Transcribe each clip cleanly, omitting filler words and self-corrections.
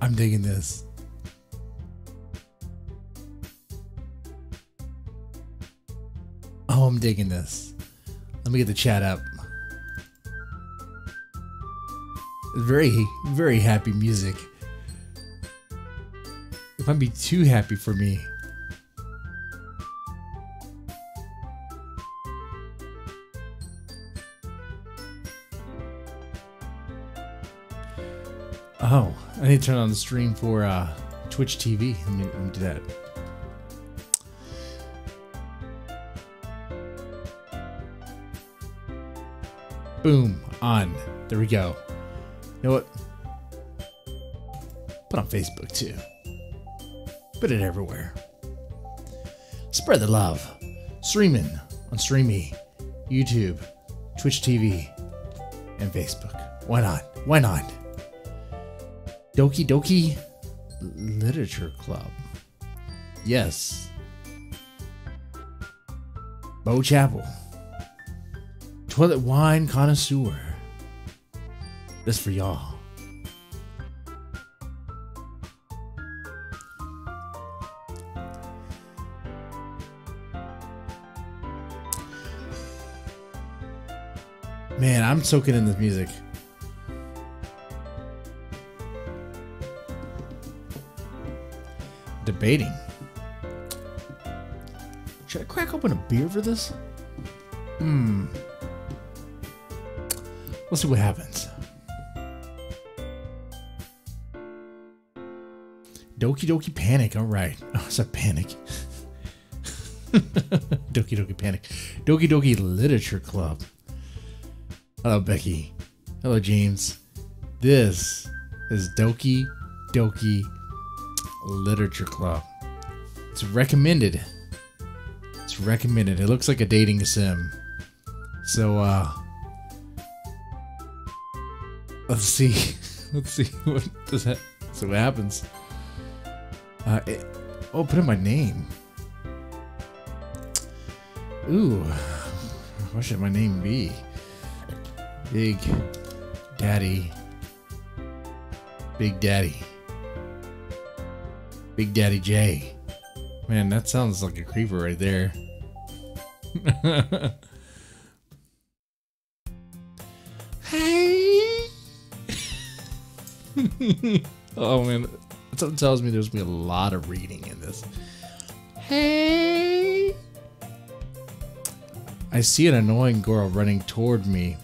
I'm digging this. Oh, I'm digging this. Let me get the chat up. Very, very happy music. It might be too happy for me. Oh, I need to turn on the stream for Twitch TV. Let me do that. Boom, on. There we go. You know what? Put on Facebook too. Put it everywhere. Spread the love. Streaming on Streamy, YouTube, Twitch TV, and Facebook. Why not? Why not? Doki Doki Literature Club. Yes. Bo Chapel. Toilet Wine Connoisseur. This for y'all. Man, I'm soaking in this music. Debating. Should I crack open a beer for this? Let's see what happens. Doki Doki Panic. All right. Oh, it's a panic. Doki Doki Panic. Doki Doki Literature Club. Hello, Becky. Hello, James. This is Doki Doki Literature Club. It's recommended. It's recommended. It looks like a dating sim. So, let's see. Let's see what does that. So what happens? Oh, put in my name. Ooh, what should my name be? Big Daddy. Big Daddy. Big Daddy J. Man, that sounds like a creeper right there. Hey. Oh man, something tells me there's gonna be a lot of reading in this. Hey. I see an annoying girl running toward me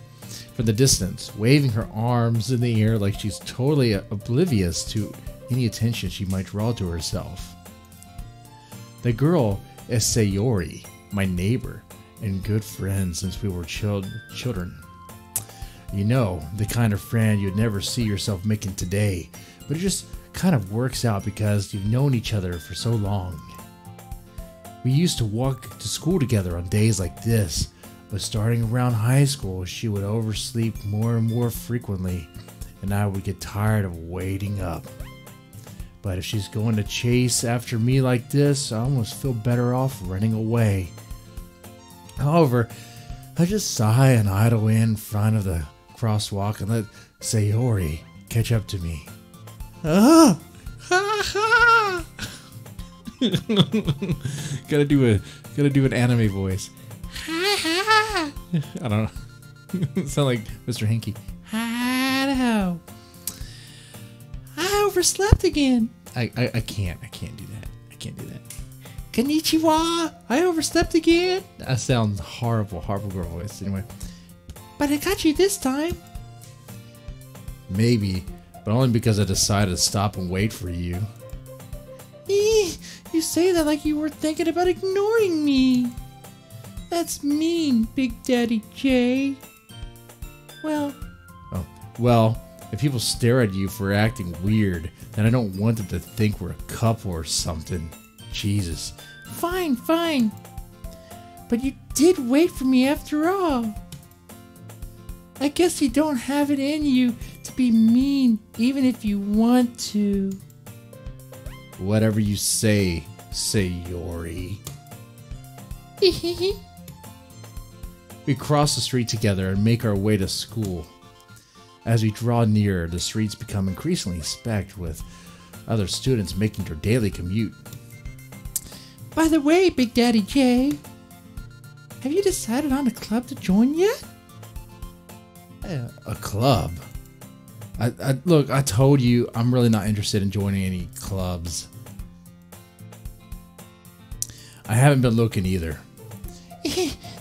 from the distance, waving her arms in the air like she's totally oblivious to any attention she might draw to herself. The girl is Sayori, my neighbor and good friend since we were children. You know, the kind of friend you'd never see yourself making today, but it just kind of works out because you've known each other for so long. We used to walk to school together on days like this, but starting around high school, she would oversleep more and more frequently, and I would get tired of waiting up. But if she's going to chase after me like this, I almost feel better off running away. However, I just sigh and idle in front of the crosswalk and let Sayori catch up to me. Ah! Ha ha! gotta do an anime voice. Ha ha! I don't know. Sound like Mr. Hinky. Hello. I overslept again. I can't do that. I can't do that. Konnichiwa. I overslept again. That sounds horrible girl voice. Anyway. But I got you this time. Maybe, but only because I decided to stop and wait for you. You say that like you were thinking about ignoring me. That's mean, Big Daddy J. Well, if people stare at you for acting weird, then I don't want them to think we're a couple or something. Jesus. Fine. But you did wait for me after all. I guess you don't have it in you to be mean, even if you want to. Whatever you say, Sayori. We cross the street together and make our way to school. As we draw nearer, the streets become increasingly specked with other students making their daily commute. By the way, Big Daddy J, have you decided on a club to join yet? A club? Look, I told you I'm really not interested in joining any clubs. I haven't been looking either.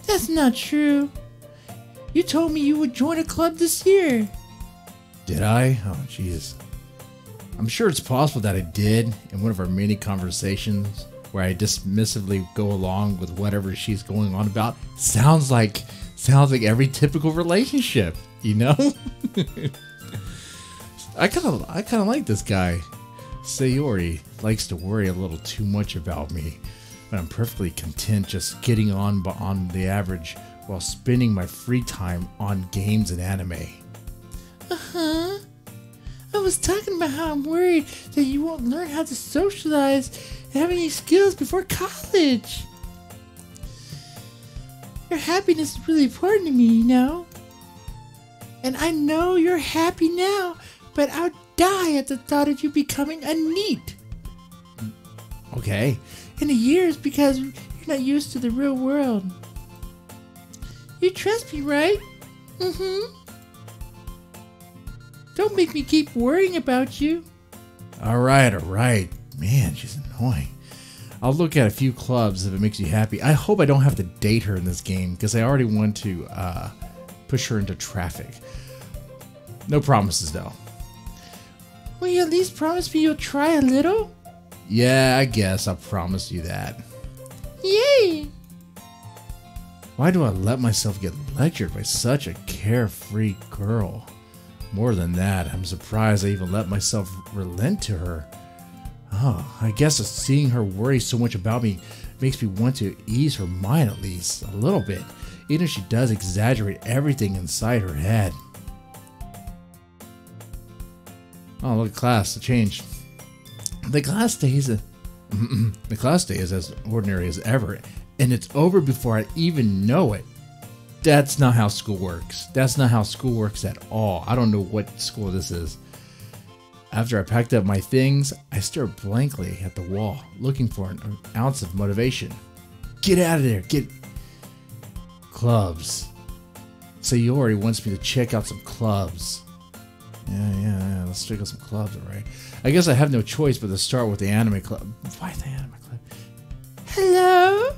That's not true. You told me you would join a club this year. Did I? Oh, jeez. I'm sure it's possible that I did in one of our many conversations where I dismissively go along with whatever she's going on about. Sounds like every typical relationship, you know? I kind of like this guy. Sayori likes to worry a little too much about me, but I'm perfectly content just getting on the average while spending my free time on games and anime. Uh-huh. I was talking about how I'm worried that you won't learn how to socialize and have any skills before college. Your happiness is really important to me, you know? And I know you're happy now, but I'll die at the thought of you becoming a NEET. Okay. In a year, it's because you're not used to the real world. You trust me, right? Mm-hmm. Don't make me keep worrying about you. Alright. Man, she's annoying. I'll look at a few clubs if it makes you happy. I hope I don't have to date her in this game, because I already want to push her into traffic. No promises, though. Will you at least promise me you'll try a little? Yeah, I guess I'll promise you that. Yay! Why do I let myself get lectured by such a carefree girl? More than that, I'm surprised I even let myself relent to her. Oh, I guess seeing her worry so much about me makes me want to ease her mind at least a little bit, even if she does exaggerate everything inside her head. Oh, look at class, it changed. The class day is as ordinary as ever, and it's over before I even know it. That's not how school works. That's not how school works at all. I don't know what school this is. After I packed up my things, I stared blankly at the wall, looking for an ounce of motivation. Get out of there! Get... Clubs. Sayori wants me to check out some clubs. Yeah, let's check out some clubs, alright. I guess I have no choice but to start with the anime club. Why the anime club? Hello?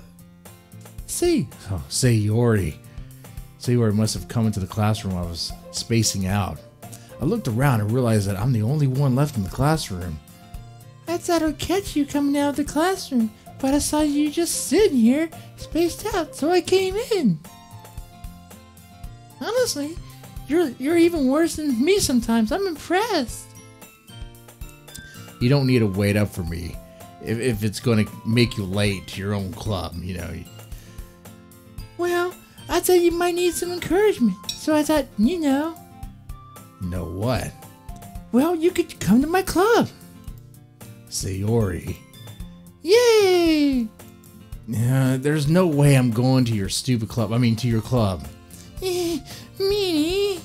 Sayori. Sayori must have come into the classroom while I was spacing out. I looked around and realized that I'm the only one left in the classroom. I thought I'd catch you coming out of the classroom, but I saw you just sitting here, spaced out, so I came in. Honestly, you're even worse than me sometimes. I'm impressed. You don't need to wait up for me if it's going to make you late to your own club, you know. Well, I thought you might need some encouragement, so I thought, you know. Know what? Well, you could come to my club. Sayori. Yay! There's no way I'm going to your stupid club. I mean, to your club. Me?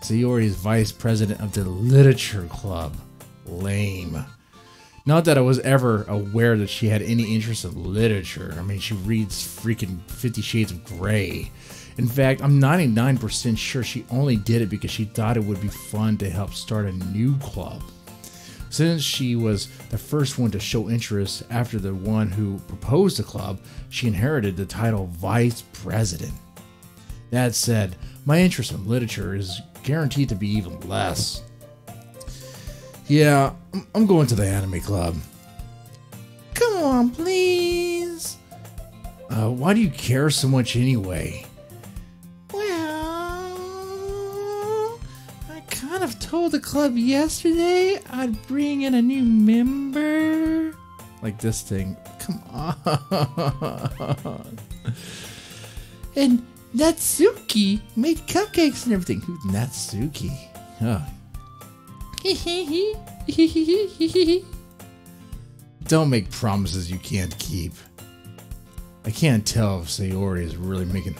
Sayori is vice president of the literature club. Lame. Not that I was ever aware that she had any interest in literature. I mean, she reads freaking 50 Shades of Grey. In fact, I'm 99% sure she only did it because she thought it would be fun to help start a new club. Since she was the first one to show interest after the one who proposed the club, she inherited the title Vice President. That said, my interest in literature is guaranteed to be even less. Yeah, I'm going to the anime club. Come on, please. Why do you care so much anyway? Well, I kind of told the club yesterday I'd bring in a new member. Like this thing. Come on. And Natsuki made cupcakes and everything. Who's Natsuki? Oh. Don't make promises you can't keep. I can't tell if Sayori is really making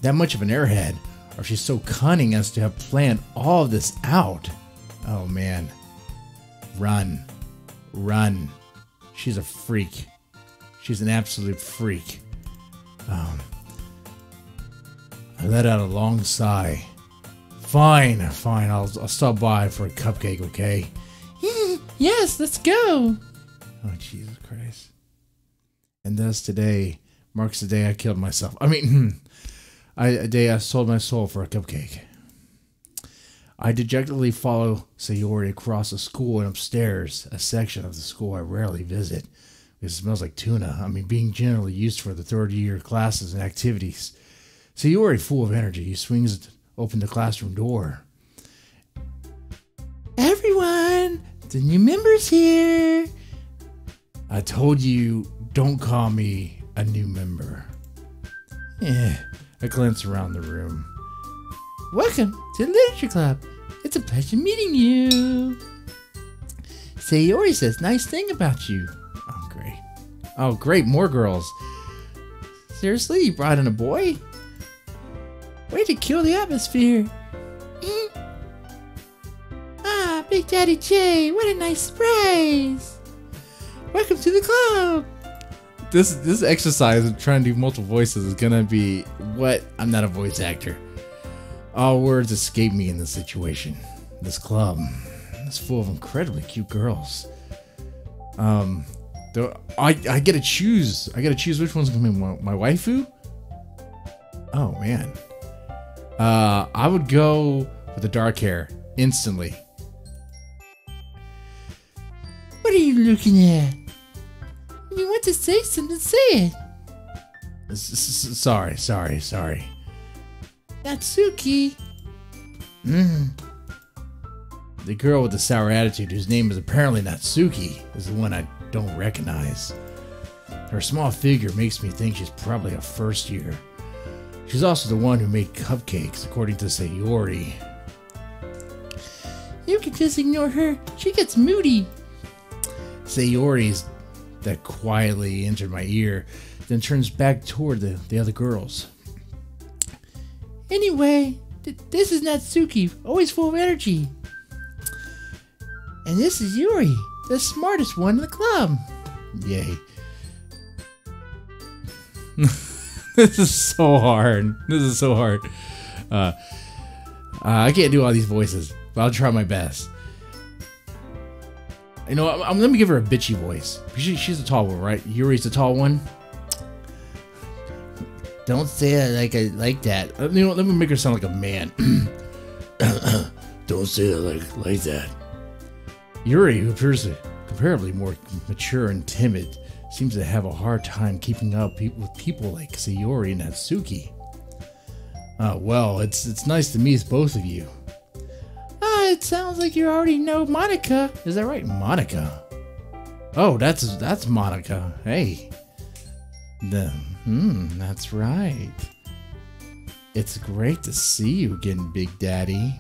that much of an airhead, or if she's so cunning as to have planned all of this out. Oh man. Run. Run. She's a freak. She's an absolute freak. I let out a long sigh. Fine. I'll stop by for a cupcake, okay? Yes, let's go. Oh, Jesus Christ. And thus today marks the day I killed myself. I mean, a day I sold my soul for a cupcake. I dejectedly follow Sayori across the school and upstairs, a section of the school I rarely visit. It smells like tuna. I mean, being generally used for the third-year classes and activities. Sayori, full of energy, swings open the classroom door. Everyone, the new member's here. I told you, don't call me a new member. I glance around the room. Welcome to the Literature Club. It's a pleasure meeting you. Sayori says nice thing about you. Oh, great. Oh, great. More girls. Seriously? You brought in a boy? Way to kill the atmosphere. Ah, Big Daddy J. What a nice surprise. Welcome to the club. This exercise of trying to do multiple voices is going to be what? I'm not a voice actor. All words escape me in this situation. This club is full of incredibly cute girls. I get to choose. I got to choose which one's gonna be my waifu. Oh man. I would go with the dark hair instantly. What are you looking at? If you want to say something, say it. Sorry. Natsuki. The girl with the sour attitude, whose name is apparently Natsuki, is the one I don't recognize. Her small figure makes me think she's probably a first year. She's also the one who made cupcakes, according to Sayori. You can just ignore her. She gets moody. Sayori's that quietly entered my ear, then turns back toward the other girls. Anyway, this is Natsuki, always full of energy. And this is Yuri, the smartest one in the club. Yay. This is so hard. I can't do all these voices, but I'll try my best. You know, let me give her a bitchy voice. She's the tall one, right? Yuri's the tall one. Don't say it like that. You know, let me make her sound like a man. Don't say it like that. Yuri, who appears comparably more mature and timid, seems to have a hard time keeping up with people like Sayori and Natsuki. Well, it's nice to meet both of you. It sounds like you already know Monica. Is that right, Monica? Oh, that's Monica. Hey. That's right. It's great to see you again, Big Daddy.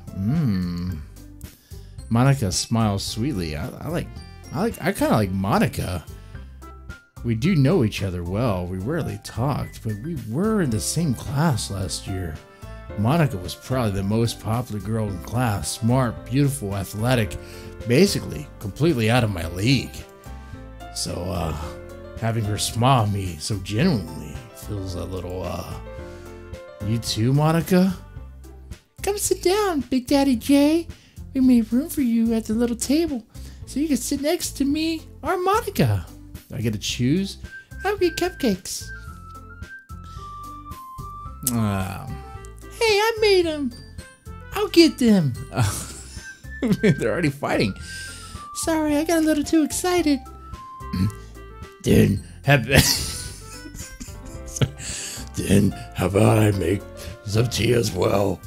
Monica smiles sweetly. I kind of like Monica. We do know each other well. We rarely talked, but we were in the same class last year. Monica was probably the most popular girl in class. Smart, beautiful, athletic, basically completely out of my league. So, having her smile at me so genuinely feels a little, You too, Monica? Come sit down, Big Daddy J. We made room for you at the little table so you can sit next to me or Monica. Do I get to choose? I'll get cupcakes. Hey, I made them. I'll get them. They're already fighting. Sorry, I got a little too excited. Then how about I make some tea as well?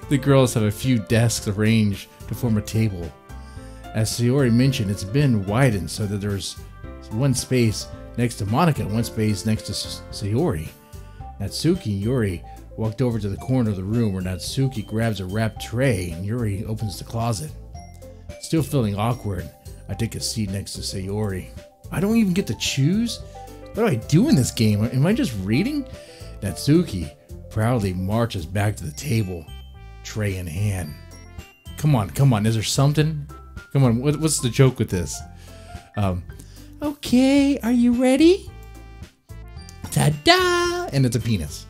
The girls have a few desks arranged to form a table. As Sayori mentioned, it's been widened so that there's one space next to Monica and one space next to Sayori. Natsuki and Yuri walked over to the corner of the room where Natsuki grabs a wrapped tray and Yuri opens the closet. Still feeling awkward, I take a seat next to Sayori. I don't even get to choose? What do I do in this game? Am I just reading? Natsuki proudly marches back to the table, tray in hand. Come on. Is there something? Come on. What's the joke with this? Okay, are you ready? Ta-da! And it's a penis.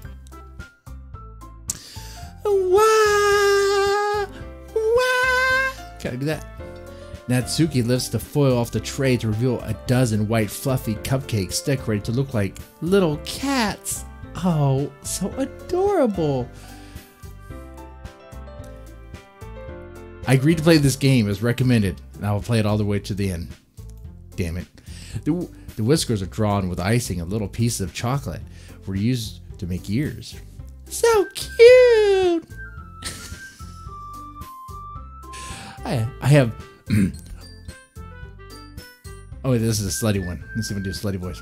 Wah! Wah! Can I do that? Natsuki lifts the foil off the tray to reveal a dozen white fluffy cupcakes decorated to look like little cats. Oh, so adorable. I agreed to play this game as recommended, and I will play it all the way to the end. Damn it. The whiskers are drawn with icing and little pieces of chocolate were used to make ears. So cute! I have... Oh, this is a slutty one. Let's see if I can do a slutty voice.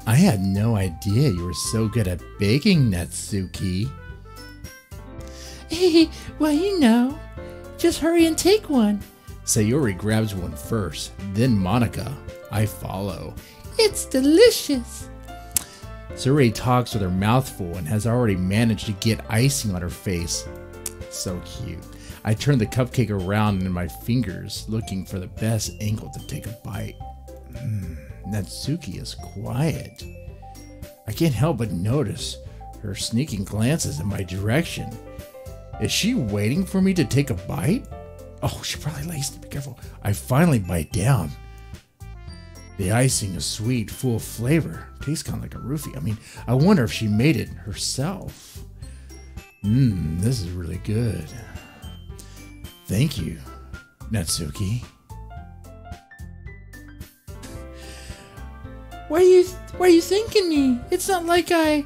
I had no idea you were so good at baking, Natsuki. Hey, well, you know. Just hurry and take one. Sayori grabs one first, then Monica. I follow. It's delicious. Sayori talks with her mouth full and has already managed to get icing on her face. So cute. I turn the cupcake around in my fingers, looking for the best angle to take a bite. Natsuki is quiet. I can't help but notice her sneaking glances in my direction. Is she waiting for me to take a bite? Oh, she probably laced it. Be careful. I finally bite down. The icing is sweet, full of flavor. Tastes kind of like a roofie. I mean, I wonder if she made it herself. This is really good. Thank you, Natsuki. Why are you thanking me? It's not like I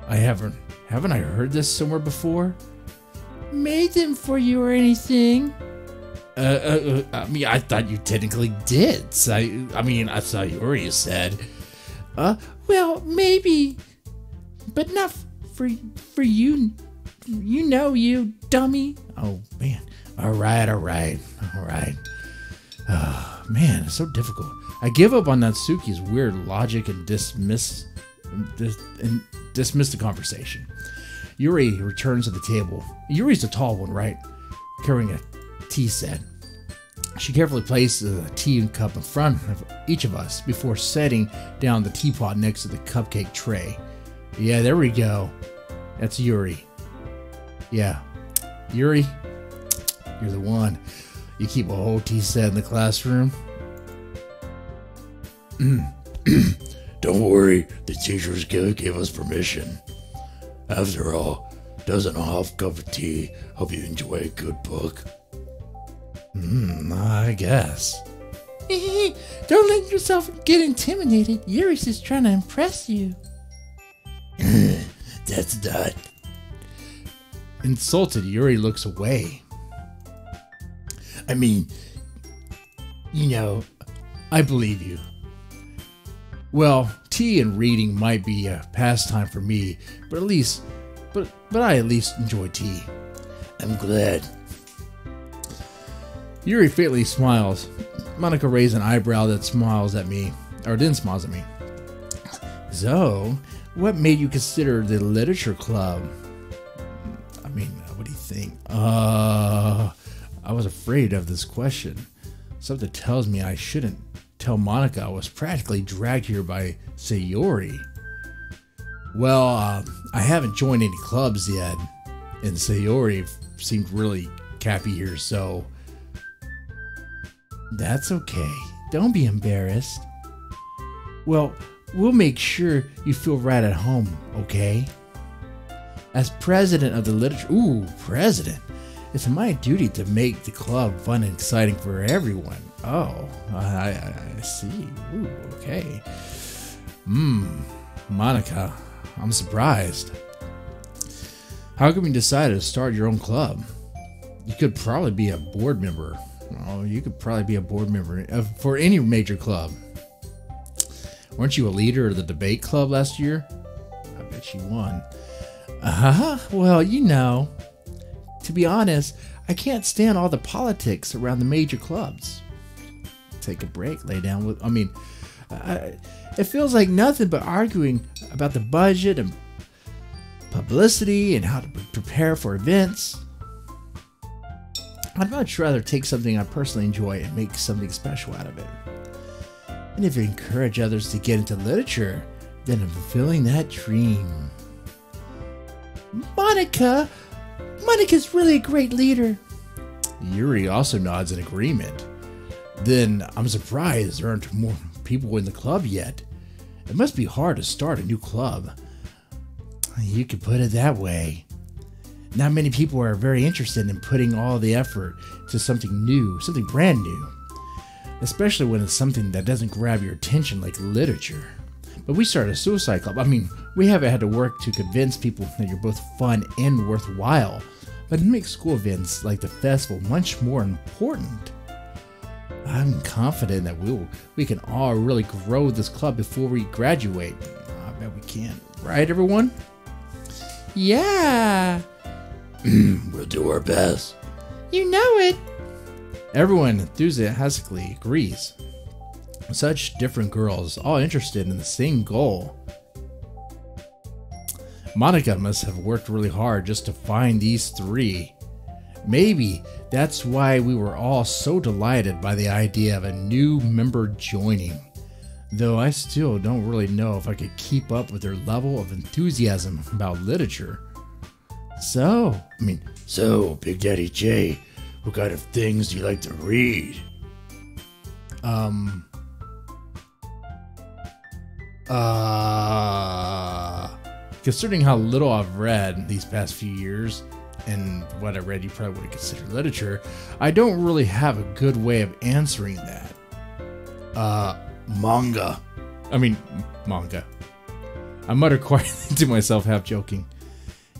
haven't I heard this somewhere before? Made them for you or anything? I mean, I thought you technically did. I saw you already said. Well, maybe, but not for you. You know, you dummy. Oh man. All right. Oh, man, it's so difficult. I give up on Natsuki's weird logic and dismiss the conversation. Yuri returns to the table. Yuri's the tall one, right? Carrying a tea set. She carefully places a tea cup in front of each of us before setting down the teapot next to the cupcake tray. Yeah, there we go. That's Yuri. Yeah. Yuri, you're the one. You keep a whole tea set in the classroom. Don't worry, the teachers gave us permission. After all, doesn't a half cup of tea help you enjoy a good book? I guess. Don't let yourself get intimidated. Yuri's just trying to impress you. That's not. Insulted, Yuri looks away. I mean, you know, I believe you. Well, tea and reading might be a pastime for me, but I at least enjoy tea. I'm glad. Yuri faintly smiles. Monica raises an eyebrow that smiles at me, or then smiles at me. So, what made you consider the literature club? I mean, what do you think? I was afraid of this question. Something tells me I shouldn't tell Monica I was practically dragged here by Sayori. Well, I haven't joined any clubs yet, and Sayori seemed really cappy here, so that's okay. Don't be embarrassed. Well, we'll make sure you feel right at home, okay? As president of the literature... president! It's my duty to make the club fun and exciting for everyone. Oh, I see. Okay. Monica, I'm surprised. How come you decided to start your own club? You could probably be a board member. Oh, you could probably be a board member for any major club. Weren't you a leader of the debate club last year? I bet you won. Well, you know, to be honest, I can't stand all the politics around the major clubs. Take a break, lay down with... it feels like nothing but arguing about the budget and publicity and how to prepare for events. I'd much rather take something I personally enjoy and make something special out of it. And if you encourage others to get into literature, then I'm fulfilling that dream. Monica's really a great leader. Yuri also nods in agreement. Then I'm surprised there aren't more people in the club yet. It must be hard to start a new club. You could put it that way. Not many people are very interested in putting all the effort to something new, something brand new. Especially when it's something that doesn't grab your attention like literature. But we started a suicide club. I mean, we haven't had to work to convince people that you're both fun and worthwhile. But it makes school events like the festival much more important. I'm confident that we can all really grow this club before we graduate. I bet we can. Right, everyone? Yeah. We'll do our best. You know it. Everyone enthusiastically agrees. Such different girls, all interested in the same goal. Monica must have worked really hard just to find these three. Maybe that's why we were all so delighted by the idea of a new member joining. Though I still don't really know if I could keep up with their level of enthusiasm about literature. So, Big Daddy J, what kind of things do you like to read? Considering how little I've read these past few years, and what I read you probably wouldn't consider literature, I don't really have a good way of answering that. Manga. Manga. I muttered quietly to myself, half joking.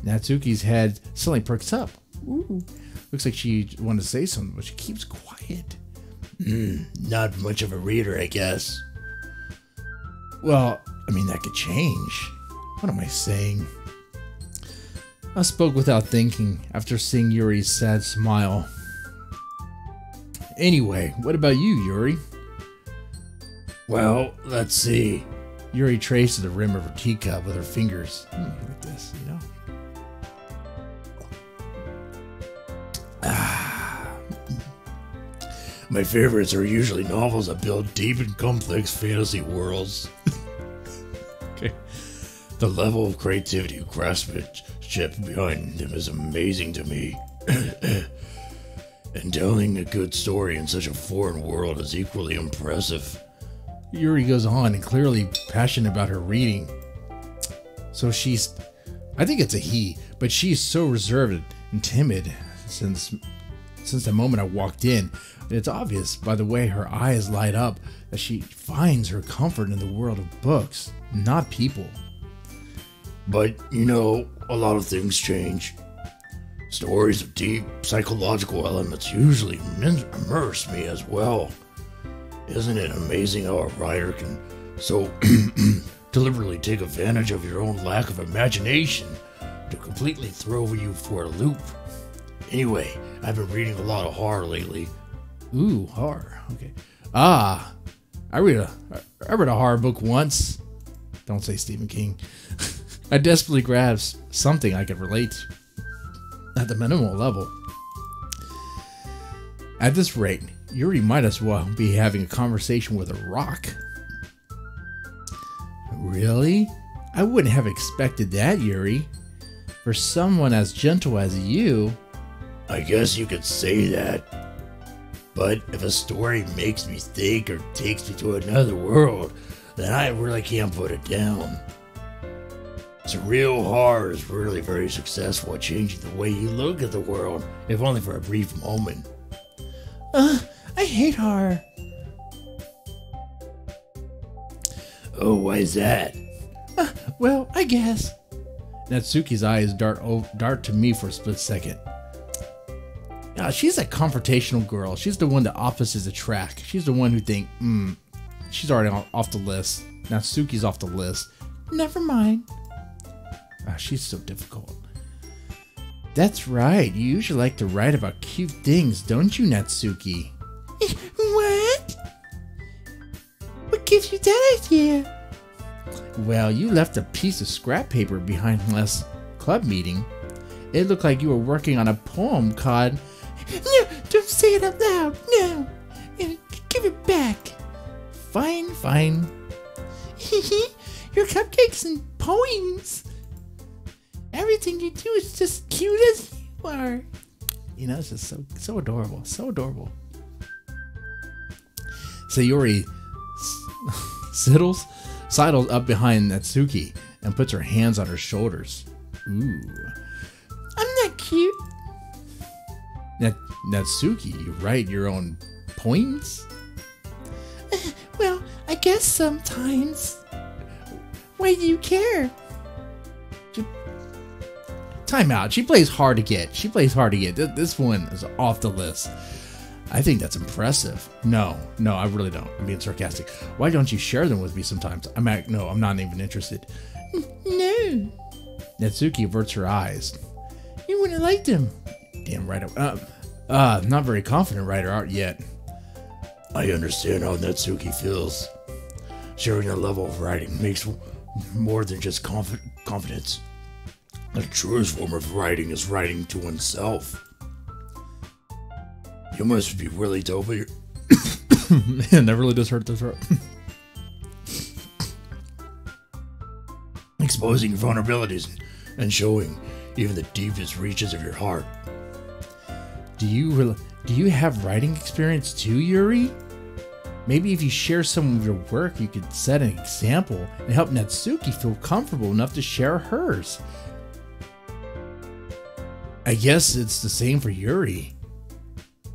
Natsuki's head suddenly perks up. Ooh. Looks like she wanted to say something, but she keeps quiet. Not much of a reader, I guess. Well, that could change. What am I saying? I spoke without thinking after seeing Yuri's sad smile. Anyway, what about you, Yuri? Well, let's see. Yuri traced the rim of her teacup with her fingers. Like this, you know? My favorites are usually novels that build deep and complex fantasy worlds. Okay. The level of creativity and craftsmanship behind them is amazing to me. And telling a good story in such a foreign world is equally impressive. Yuri goes on and clearly passionate about her reading. So I think it's a he, but she's so reserved and timid since the moment I walked in. It's obvious by the way her eyes light up that she finds her comfort in the world of books, not people. But, a lot of things change. Stories of deep psychological elements usually immerse me as well. Isn't it amazing how a writer can so deliberately take advantage of your own lack of imagination to completely throw you for a loop? Anyway, I've been reading a lot of horror lately. Ooh, horror. Okay. I read a horror book once. Don't say Stephen King. I desperately grasped something I could relate to at the minimal level. At this rate, Yuri might as well be having a conversation with a rock. Really? I wouldn't have expected that, Yuri. For someone as gentle as you. I guess you could say that. But if a story makes me think or takes me to another world, then I really can't put it down. Surreal horror is really very successful at changing the way you look at the world, if only for a brief moment. I hate horror. Oh, why is that? Well, I guess. Natsuki's eyes dart to me for a split second. She's a confrontational girl. She's the one that opposites attract. She's the one who think, she's already off the list. Natsuki's off the list. Never mind. She's so difficult. That's right. You usually like to write about cute things, don't you, Natsuki? What? What gives you that idea? Well, you left a piece of scrap paper behind last club meeting. It looked like you were working on a poem called... No, say it out loud. No. Give it back. Fine, fine. Your cupcakes and poems. Everything you do is just cute as you are. You know, it's just so adorable. So adorable. Sayori sidles up behind Natsuki and puts her hands on her shoulders. Ooh. I'm not cute. Natsuki, you write your own poems? Well, I guess sometimes. Why do you care? Time out. She plays hard to get. This one is off the list. I think that's impressive. No, I really don't. I'm being sarcastic. Why don't you share them with me sometimes? I'm not even interested. No. Natsuki averts her eyes. You wouldn't like them. Damn right. Not very confident writer art yet. I understand how Natsuki feels. Sharing a level of writing makes more than just confidence. The truest form of writing is writing to oneself. You must be really dope. Man, that really does hurt the throat. Exposing your vulnerabilities and showing even the deepest reaches of your heart. Do you have writing experience too, Yuri? Maybe if you share some of your work, you could set an example and help Natsuki feel comfortable enough to share hers. I guess it's the same for Yuri.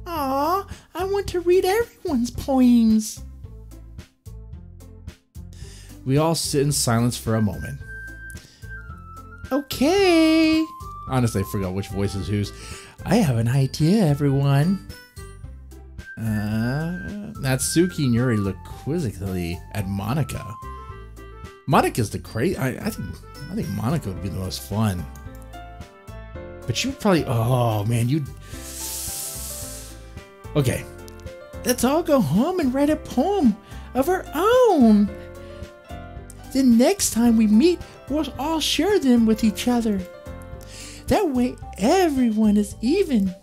Aw, I want to read everyone's poems. We all sit in silence for a moment. Okay. Honestly, I forgot which voice is whose. I have an idea, everyone. Natsuki and Yuri look quizzically at Monika. Monika's the crazy. I think Monika would be the most fun. But you would probably. Oh man, you'd. Okay, let's all go home and write a poem of our own. Then next time we meet, we'll all share them with each other. That way, everyone is even.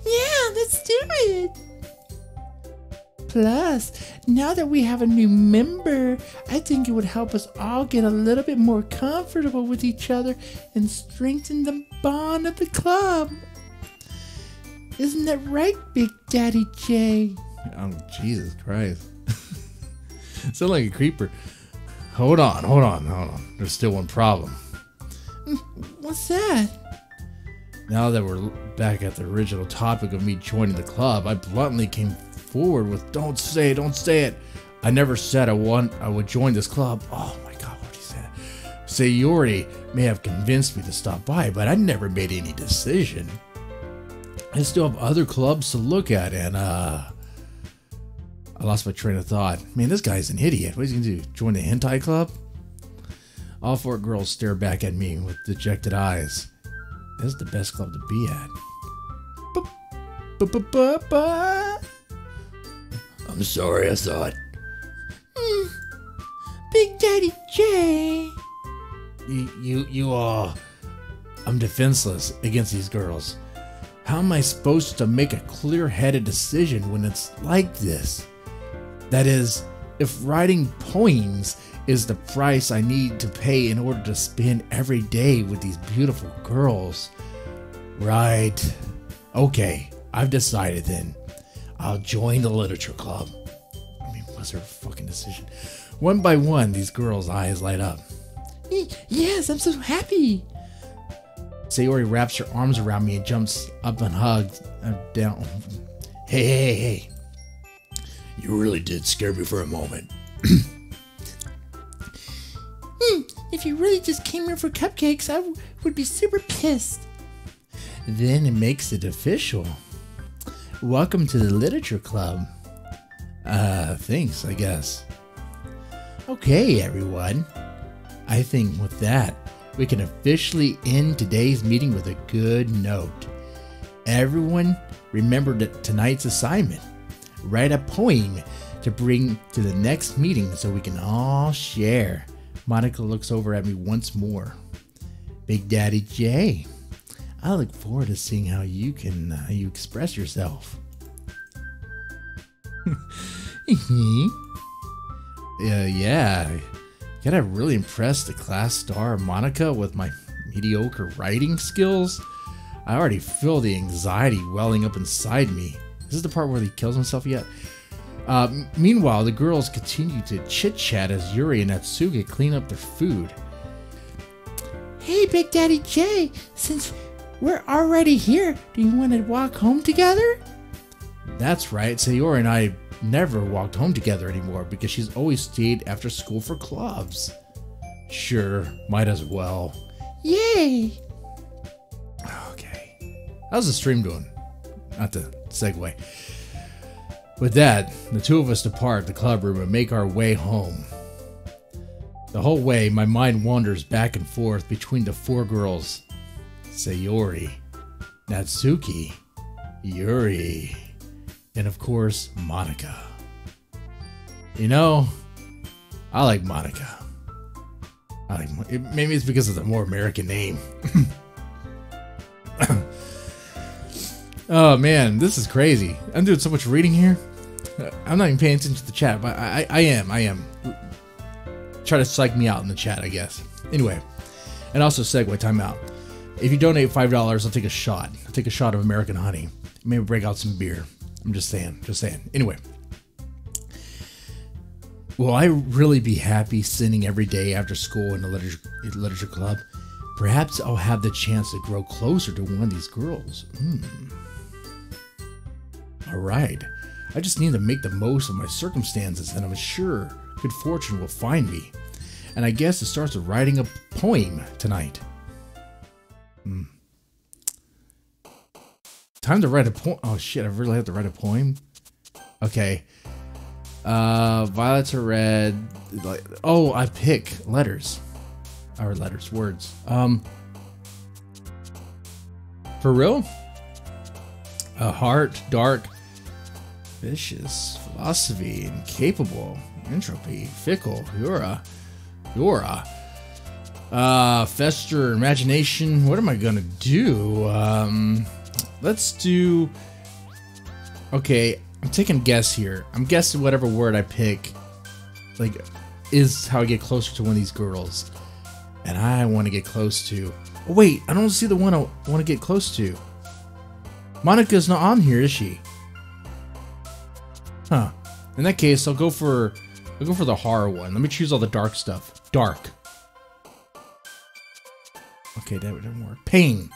Yeah, let's do it. Plus, now that we have a new member, I think it would help us all get a little bit more comfortable with each other and strengthen the bond of the club. Isn't that right, Big Daddy J? Oh, Jesus Christ. Sound like a creeper. Hold on. There's still one problem. What's that? Now that we're back at the original topic of me joining the club, I bluntly came forward with, don't say it. I never said I would join this club. Oh my God, what he said. Sayori may have convinced me to stop by, but I never made any decision. I still have other clubs to look at, and I lost my train of thought. Man, this guy's an idiot. What is he gonna do? Join the hentai club? All four girls stare back at me with dejected eyes. This is the best club to be at. I'm sorry, I thought. Big Daddy J. I'm defenseless against these girls. How am I supposed to make a clear-headed decision when it's like this? That is, if writing poems is the price I need to pay in order to spend every day with these beautiful girls. Right. Okay, I've decided then. I'll join the literature club. I mean, what's her fucking decision? One by one, these girls' eyes light up. Yes, I'm so happy. Sayori wraps her arms around me and jumps up and hugs down. Hey. You really did scare me for a moment. If you really just came here for cupcakes, I would be super pissed. Then it makes it official. Welcome to the literature club. Thanks, I guess. Okay, everyone. I think with that, we can officially end today's meeting with a good note. Everyone, remember tonight's assignment. Write a poem to bring to the next meeting so we can all share. Monika looks over at me once more. Big Daddy J, I look forward to seeing how you you express yourself. Yeah. Gotta really impress the class star Monica with my mediocre writing skills. I already feel the anxiety welling up inside me. Is this the part where he kills himself yet? Meanwhile, the girls continue to chit-chat as Yuri and Natsuki clean up their food. Hey, Big Daddy Jay, since we're already here, do you want to walk home together? That's right, Sayori and I never walked home together anymore because she's always stayed after school for clubs. Sure, might as well. Yay! Okay. How's the stream doing? Not to segue. With that, the two of us depart the club room and make our way home. The whole way, my mind wanders back and forth between the four girls. Sayori, Natsuki, Yuri, and of course, Monica. You know, I like Monica. Maybe it's because of the more American name. Oh man, this is crazy. I'm doing so much reading here. I'm not even paying attention to the chat, but I am. Try to psych me out in the chat, I guess. Anyway, and also segue, time out. If you donate $5, I'll take a shot. I'll take a shot of American honey. Maybe break out some beer. I'm just saying. Anyway. Will I really be happy sitting every day after school in the literature club? Perhaps I'll have the chance to grow closer to one of these girls. Alright. I just need to make the most of my circumstances, and I'm sure good fortune will find me. And I guess it starts with writing a poem tonight. Time to write a poem. Oh shit, I really have to write a poem? Okay. Violets are red. Oh, I pick letters. Or letters, words. For real? A heart, dark, vicious, philosophy, incapable, entropy, fickle, Yura, fester, imagination. What am I gonna do? Let's do. Okay, I'm taking a guess here. I'm guessing whatever word I pick, like, is how I get closer to one of these girls. And I want to get close to. Oh, wait, I don't see the one I want to get close to. Monica's not on here, is she? Huh. In that case, I'll go for the horror one. Let me choose all the dark stuff. Dark. Okay, that didn't work. Pain.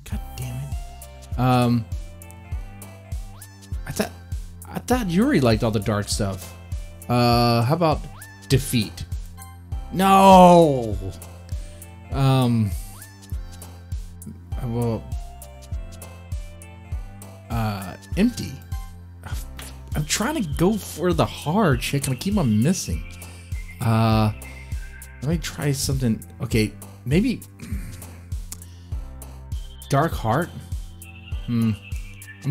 God damn it. I thought Yuri liked all the dark stuff. How about defeat? No. Well, empty. I'm trying to go for the hard chick and I keep on missing. Let me try something. Okay, maybe dark heart. I'm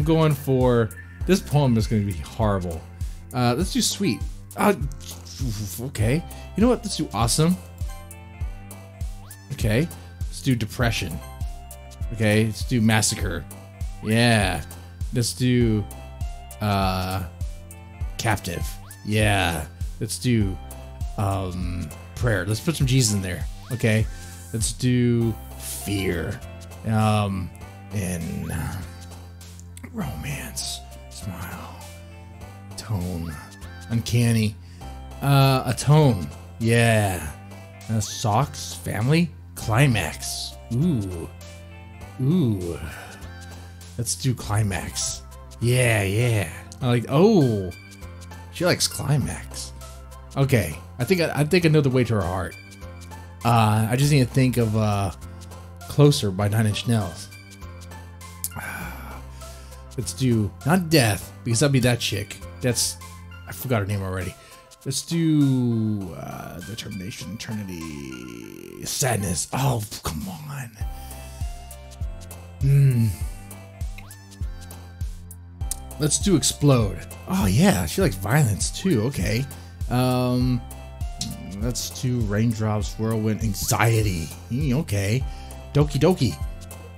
going for this poem is going to be horrible. Let's do sweet. Okay. You know what? Let's do awesome. Okay. Let's do depression. Okay. Let's do massacre. Yeah. Let's do captive. Yeah. Let's do prayer. Let's put some G's in there. Okay. Let's do fear. And romance. Smile. Tone. Uncanny. Atone. Yeah. Socks. Family. Climax. Ooh. Let's do climax. Yeah. I like. Oh, she likes climax. Okay. I think I know the way to her heart. I just need to think of Closer by 9 Inch Nails. Let's do not death because that'd be that chick. I forgot her name already. Let's do determination, eternity, sadness. Oh, come on. Let's do explode. Oh yeah, she likes violence too. Okay. Let's do raindrops, whirlwind, anxiety. Okay. Doki Doki.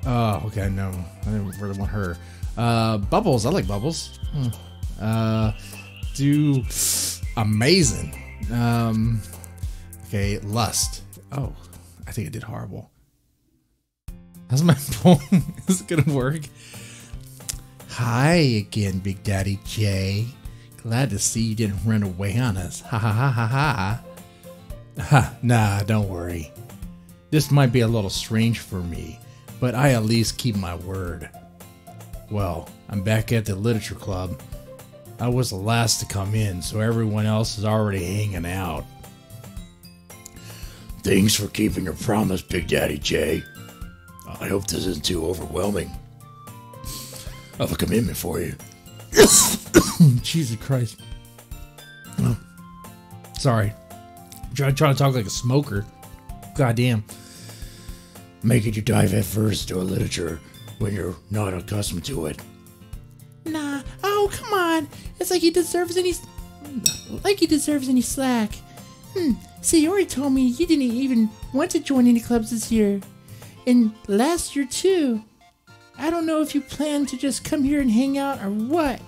Oh, okay, no. I didn't really want her. Bubbles. I like Bubbles. Do amazing. Okay, Lust. Oh, I think I did horrible. How's my poem? Is it gonna work? Hi again, Big Daddy J. Glad to see you didn't run away on us. Ha ha ha ha ha. Ha, nah, don't worry. This might be a little strange for me, but I at least keep my word. Well, I'm back at the literature club. I was the last to come in, so everyone else is already hanging out. Thanks for keeping your promise, Big Daddy J. I hope this isn't too overwhelming. I have a commitment for you. Jesus Christ. Oh, sorry. Trying to talk like a smoker. Goddamn. Making you dive headfirst into literature when you're not accustomed to it. Nah. Oh, come on. It's like he deserves any slack. Sayori told me you didn't even want to join any clubs this year. And last year, too. I don't know if you plan to just come here and hang out or what.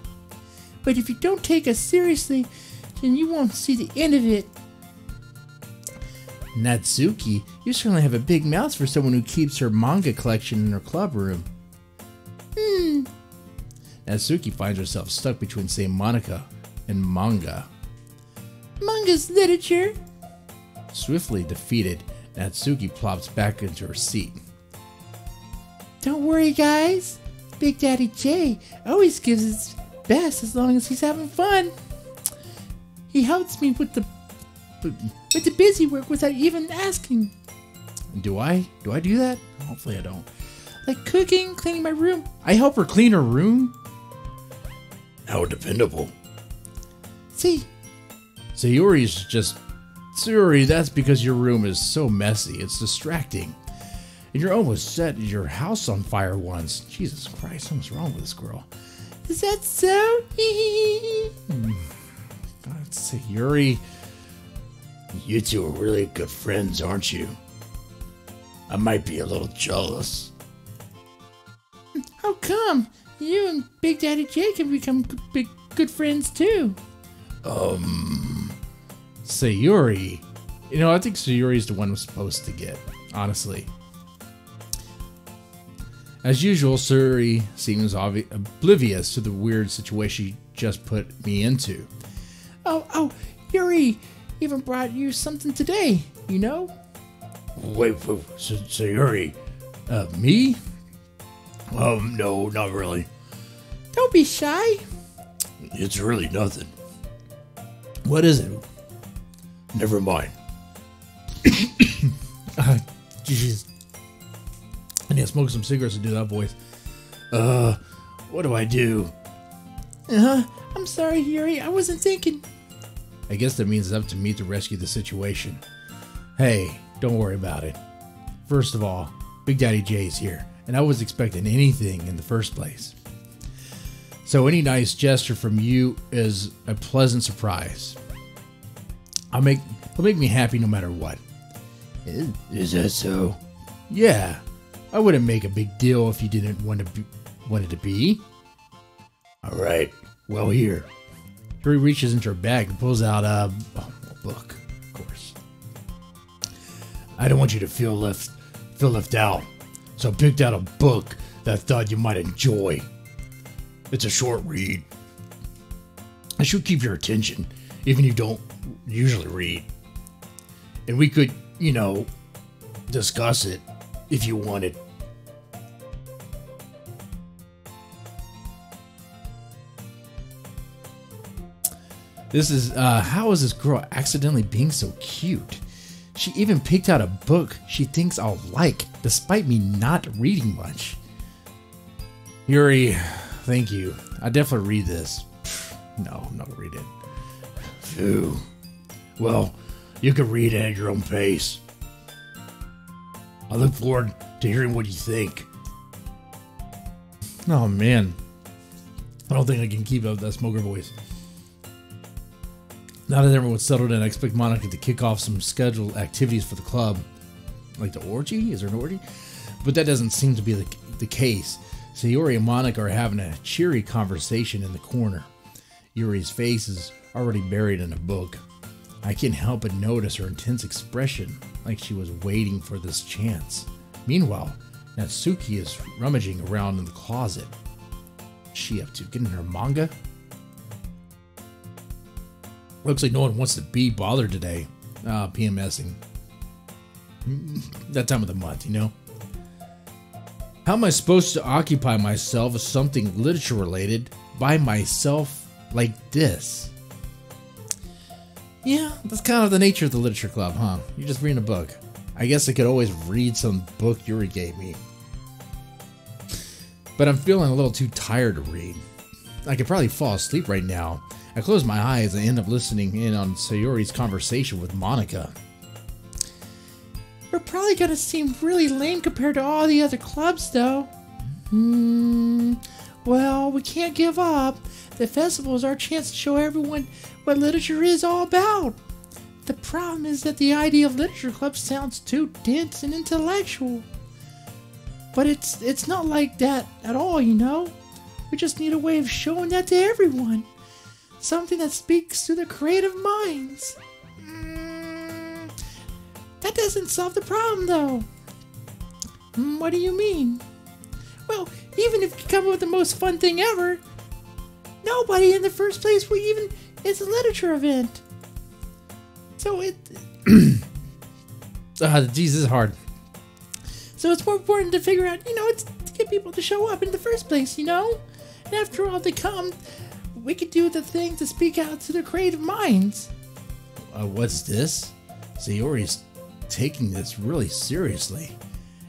But if you don't take us seriously, then you won't see the end of it. Natsuki, you certainly have a big mouth for someone who keeps her manga collection in her club room. Natsuki finds herself stuck between Saint Monica and manga. Manga's literature. Swiftly defeated, Natsuki plops back into her seat. Don't worry, guys. Big Daddy J always gives his best as long as he's having fun. He helps me with the busy work without even asking. Do I do that? Hopefully I don't. Like cooking, cleaning my room. I help her clean her room? How dependable. See, Sayori, that's because your room is so messy. It's distracting. And you almost set your house on fire once. Jesus Christ, what's wrong with this girl? is that so? God, Sayori. You two are really good friends, aren't you? I might be a little jealous. How come? You and Big Daddy J can become good friends too. Sayori. You know, I think Sayori's the one we're supposed to get, honestly. As usual, Sayori seems oblivious to the weird situation she just put me into. Oh, Yuri even brought you something today, you know? Wait, Sayori. Me? No, not really. Don't be shy. It's really nothing. What is it? Never mind. Jeez. I need to smoke some cigarettes to do that voice. What do I do? I'm sorry, Yuri. I wasn't thinking. I guess that means it's up to me to rescue the situation. Hey, don't worry about it. First of all, Big Daddy J's here, and I wasn't expecting anything in the first place. So any nice gesture from you is a pleasant surprise. It'll make me happy no matter what. Is that so? Yeah, I wouldn't make a big deal if you didn't want it to be. All right. Well, here. Yuri reaches into her bag and pulls out a book, of course. I don't want you to feel left out, so I picked out a book that I thought you might enjoy. It's a short read. It should keep your attention, even if you don't usually read. And we could, discuss it if you wanted. This is, how is this girl accidentally being so cute? She even picked out a book she thinks I'll like, despite me not reading much. Yuri, thank you. I definitely read this. No, I'm not gonna read it. Phew. Well, you can read it at your own pace. I look forward to hearing what you think. Oh man, I don't think I can keep up that smoker voice. Now that everyone's settled in, I expect Monica to kick off some scheduled activities for the club. Like the orgy? Is there an orgy? But that doesn't seem to be the case, Sayori and Monica are having a cheery conversation in the corner. Yuri's face is already buried in a book. I can't help but notice her intense expression, like she was waiting for this chance. Meanwhile, Natsuki is rummaging around in the closet. What's she up to? Getting her manga? Looks like no one wants to be bothered today. PMSing. That time of the month, you know? How am I supposed to occupy myself with something literature related by myself like this? Yeah, that's kind of the nature of the literature club, huh? You're just reading a book. I guess I could always read some book Yuri gave me. But I'm feeling a little too tired to read. I could probably fall asleep right now. I close my eyes and end up listening in on Sayori's conversation with Monica. We're probably gonna seem really lame compared to all the other clubs, though. Well, we can't give up. The festival is our chance to show everyone what literature is all about. The problem is that the idea of literature club sounds too dense and intellectual. But it's not like that at all, you know? We just need a way of showing that to everyone. Something that speaks to the creative minds. That doesn't solve the problem, though. What do you mean? Well, even if you come up with the most fun thing ever, nobody in the first place will even... It's a literature event. So it... Jeez, this is hard. So it's more important to figure out, it's to get people to show up in the first place, And after all, they come, we could do the thing to speak out to their creative minds. What's this? Sayori's taking this really seriously.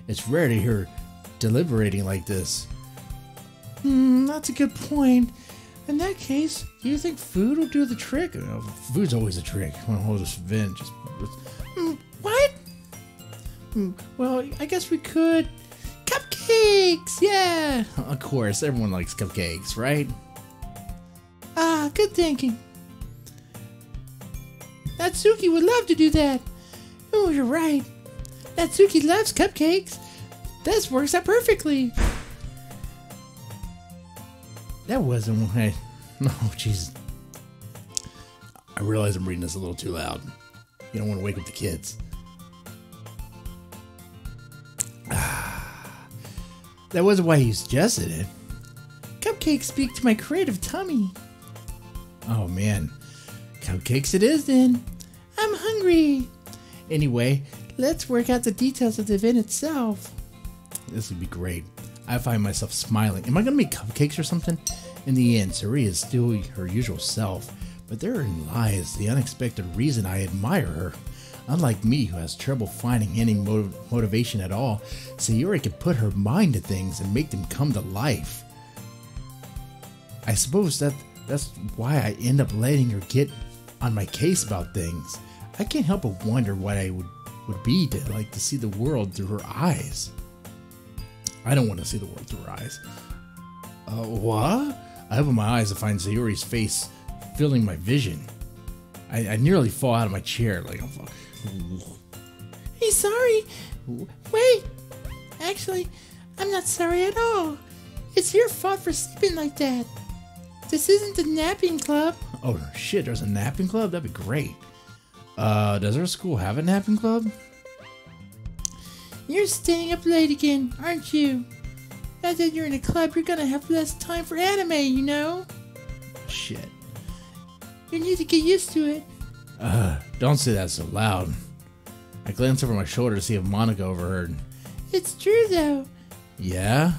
It's rare to hear deliberating like this. That's a good point. In that case, do you think food will do the trick? Food's always a trick. When I hold this event, just... What? Well, I guess we could... Cupcakes! Yeah! Of course, everyone likes cupcakes, right? Good thinking. Natsuki would love to do that. Oh, you're right. Natsuki loves cupcakes. This works out perfectly. That wasn't what I... No, jeez. I realize I'm reading this a little too loud. You don't want to wake up the kids. That wasn't why you suggested it. Cupcakes speak to my creative tummy. Oh, man. Cupcakes it is, then. I'm hungry. Anyway, let's work out the details of the event itself. This would be great. I find myself smiling. Am I going to make cupcakes or something? In the end, Sari is still her usual self, but therein lies the unexpected reason I admire her. Unlike me, who has trouble finding any motivation at all, Sayori can put her mind to things and make them come to life. I suppose that's why I end up letting her get on my case about things. I can't help but wonder what I would be to like to see the world through her eyes. I don't want to see the world through her eyes. What? I open my eyes to find Sayori's face filling my vision. I nearly fall out of my chair like I'm... Hey, sorry. Wait. Actually, I'm not sorry at all. It's your fault for sleeping like that. This isn't the napping club. Oh, shit, there's a napping club? That'd be great. Does our school have a napping club? You're staying up late again, aren't you? Now that you're in a club, you're gonna have less time for anime, Shit. You need to get used to it. Don't say that so loud. I glanced over my shoulder to see if Monica overheard. It's true, though. Yeah?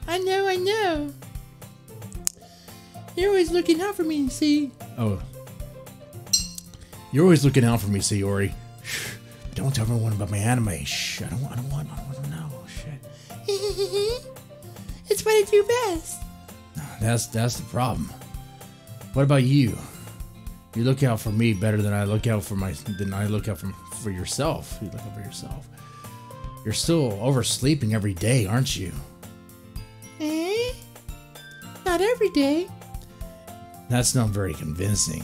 I know. You're always looking out for me, see? Oh. You're always looking out for me, Sayori. Shh. Don't tell everyone about my anime. Shh. I don't want to know. Shit. It's what I do best. That's the problem. What about you? You look out for me better than I look out for for yourself. You look out for yourself. You're still oversleeping every day, aren't you? Not every day. That's not very convincing.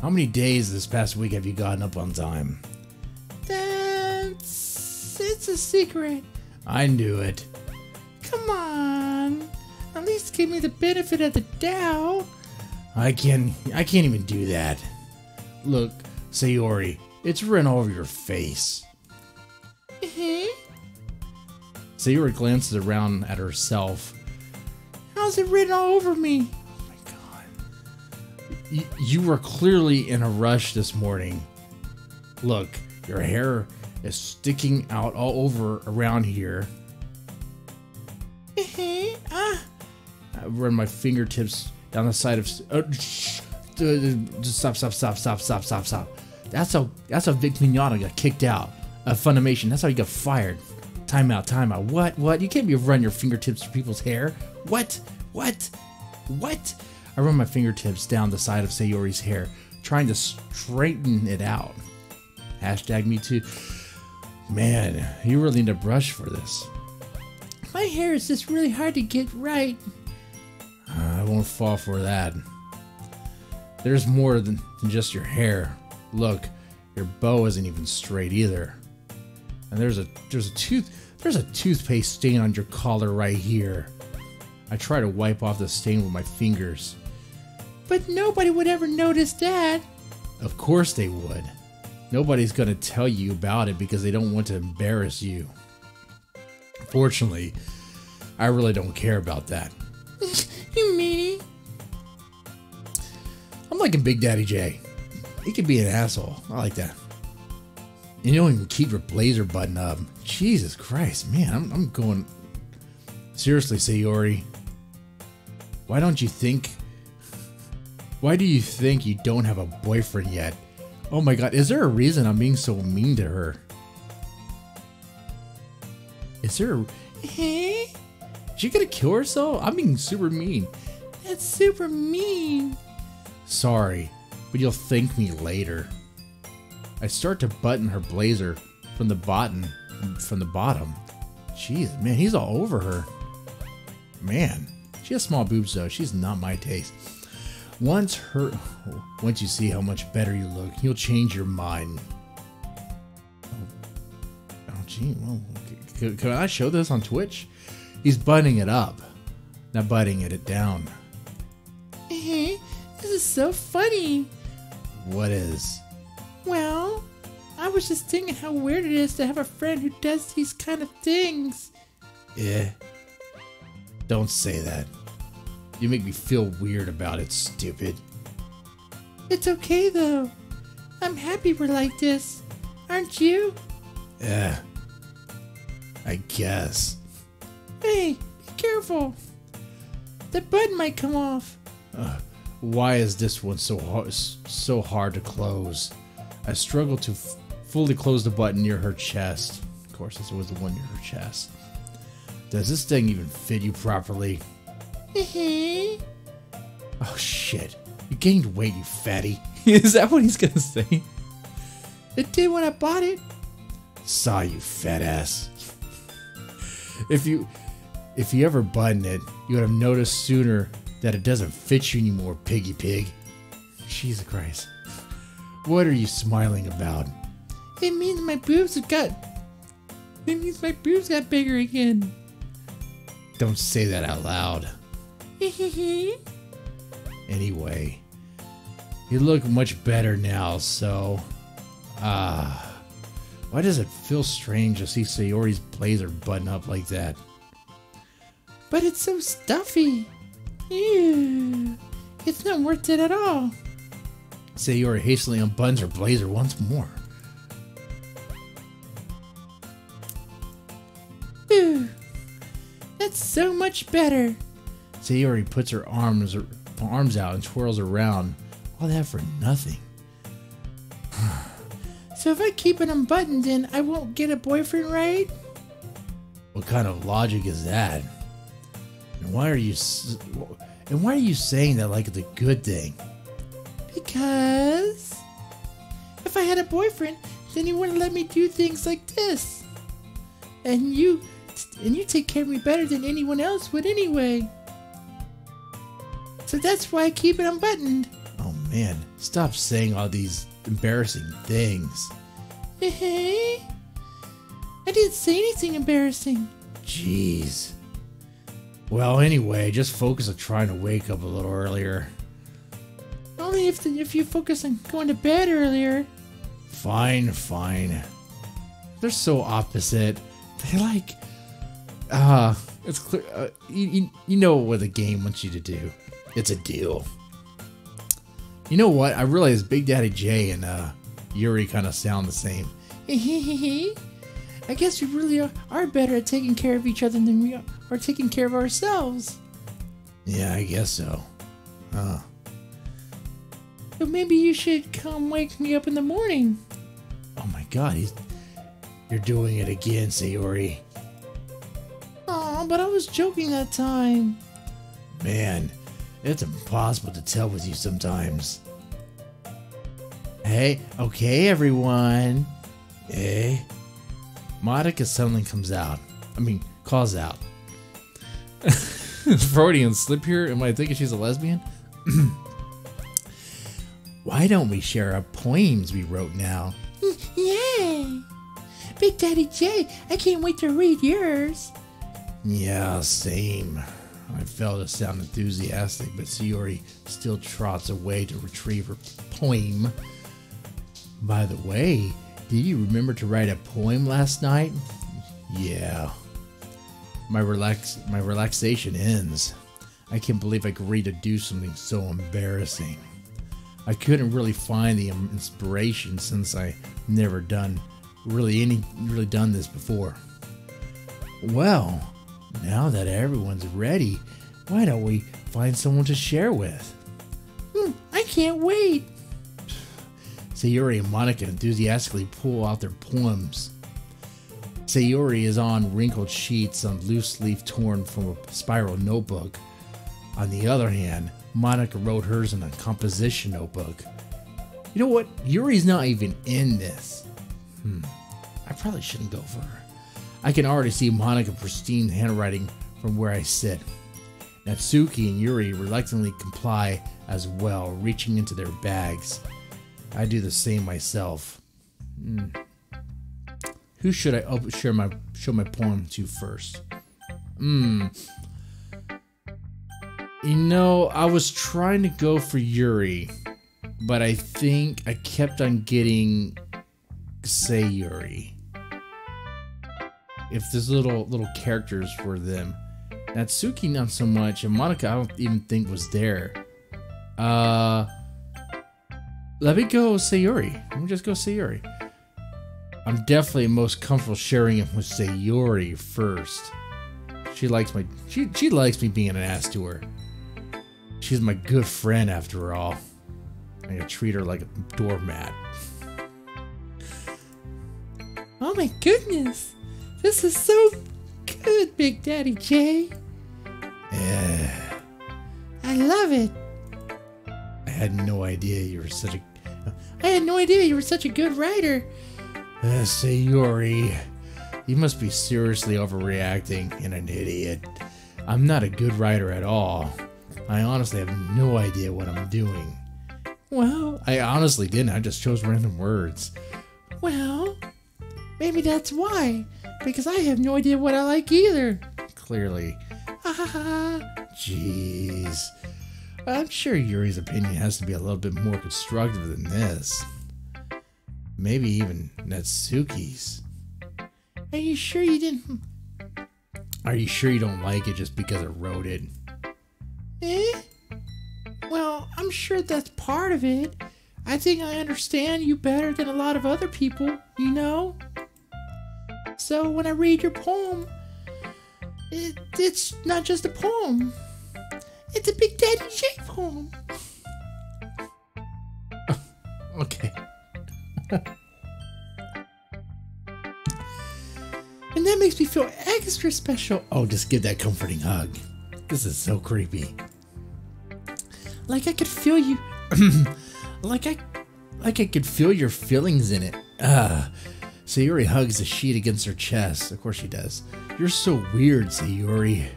How many days this past week have you gotten up on time? It's a secret. I knew it. Come on. At least give me the benefit of the doubt. I can't even do that. Look, Sayori, it's written all over your face. Sayori glances around at herself. How's it written all over me? Oh my god. You were clearly in a rush this morning. Look, your hair is sticking out all over around here. I run my fingertips down the side of... Stop. That's how Vic Mignogna got kicked out of Funimation. That's how he got fired. Time out. What? You can't be running your fingertips through people's hair. What? I run my fingertips down the side of Sayori's hair, trying to straighten it out. Hashtag me too. Man, you really need a brush for this. My hair is just really hard to get right. I won't fall for that. There's more than just your hair. Look, your bow isn't even straight either. And there's a toothpaste stain on your collar right here. I try to wipe off the stain with my fingers. But nobody would ever notice that. Of course they would. Nobody's gonna tell you about it because they don't want to embarrass you. Fortunately, I really don't care about that. You meanie. I'm like a Big Daddy J. He could be an asshole. I like that. You don't even keep your blazer button up. Jesus Christ, man, I'm going... Seriously, Sayori. Why do you think you don't have a boyfriend yet? Oh my god, is there a reason I'm being so mean to her? Is there a... Is she gonna kill herself? I'm being super mean. That's super mean. Sorry, but you'll thank me later. I start to button her blazer from the bottom. Jeez, man, he's all over her. Man, she has small boobs though. She's not my taste. Once you see how much better you look, you'll change your mind. Oh gee, well, can I show this on Twitch? He's buttoning it up, not buttoning it down. This is so funny. What is? Well, I was just thinking how weird it is to have a friend who does these kind of things. Don't say that. You make me feel weird about it, stupid. It's okay though. I'm happy we're like this. Aren't you? I guess. Hey, be careful. That button might come off. Why is this one so hard to close? I struggle to fully close the button near her chest. Of course, it's always the one near her chest. Does this thing even fit you properly? Oh shit. You gained weight, you fatty. Is that what he's gonna say? It did when I bought it. Saw you, fat ass. If you ever button it, you would have noticed sooner that it doesn't fit you anymore, piggy pig. Jesus Christ. What are you smiling about? It means my boobs got bigger again. Don't say that out loud. Anyway, you look much better now, so... why does it feel strange to see Sayori's blazer button up like that? But it's so stuffy. Ew. It's not worth it at all. Sayori hastily unbuttons her blazer once more. Ew. That's so much better. Sayori puts her arms out and twirls around. All that for nothing. So if I keep it unbuttoned, then I won't get a boyfriend, right? What kind of logic is that? And why are you saying that like it's a good thing? Because if I had a boyfriend, then he wouldn't let me do things like this. And you take care of me better than anyone else would anyway. So that's why I keep it unbuttoned. Oh man, stop saying all these embarrassing things. I didn't say anything embarrassing. Jeez. Well, anyway, just focus on trying to wake up a little earlier. Only if you focus on going to bed earlier. Fine. They're so opposite. They like... it's clear. You know what the game wants you to do. It's a deal. You know what? I realized Big Daddy J and Yuri kind of sound the same. I guess we really are better at taking care of each other than we are taking care of ourselves. Yeah, I guess so. But maybe you should come wake me up in the morning. Oh my god, you're doing it again, Sayori. Aw, but I was joking that time. Man, it's impossible to tell with you sometimes. Hey, okay, everyone. Hey. Monica suddenly calls out. Freudian slip here? Am I thinking she's a lesbian? Why don't we share our poems we wrote now? Yay! Big Daddy J, I can't wait to read yours. Yeah, same. I failed to sound enthusiastic, but Sayori still trots away to retrieve her poem. By the way, did you remember to write a poem last night? Yeah. My relaxation ends. I can't believe I agreed to do something so embarrassing. I couldn't really find the inspiration since I never done this before. Well, now that everyone's ready, why don't we find someone to share with? I can't wait. Sayori and Monica enthusiastically pull out their poems. Sayori is on wrinkled sheets on loose leaf torn from a spiral notebook. On the other hand, Monica wrote hers in a composition notebook. You know what? Yuri's not even in this. I probably shouldn't go for her. I can already see Monica's pristine handwriting from where I sit. Natsuki and Yuri reluctantly comply as well, reaching into their bags. I do the same myself. Who should I show my poem to first? You know, I was trying to go for Yuri, but I think I kept on getting Sayori. If there's little characters for them. Natsuki not so much, and Monica I don't even think was there. Let me go Sayori. Let me just go Sayori. I'm definitely most comfortable sharing it with Sayori first. She likes me being an ass to her. She's my good friend after all. I gotta treat her like a doormat. Oh my goodness. This is so good, Big Daddy J. Yeah. I love it. I had no idea you were such a good writer. Sayori, you must be seriously overreacting and an idiot. I'm not a good writer at all. I honestly have no idea what I'm doing. Well, I honestly didn't. I just chose random words. Well, maybe that's why. Because I have no idea what I like either. Clearly. Ha ha ha. Jeez. I'm sure Yuri's opinion has to be a little bit more constructive than this. Maybe even Natsuki's. Are you sure you didn't? Are you sure you don't like it just because I wrote it? Well, I'm sure that's part of it. I think I understand you better than a lot of other people, you know? So when I read your poem, it's not just a poem. It's a Big Daddy J poem. Okay. And that makes me feel extra special. Oh, just give that comforting hug. This is so creepy. Like I could feel you. like I could feel your feelings in it. Sayori hugs the sheet against her chest. Of course she does. You're so weird, Sayori.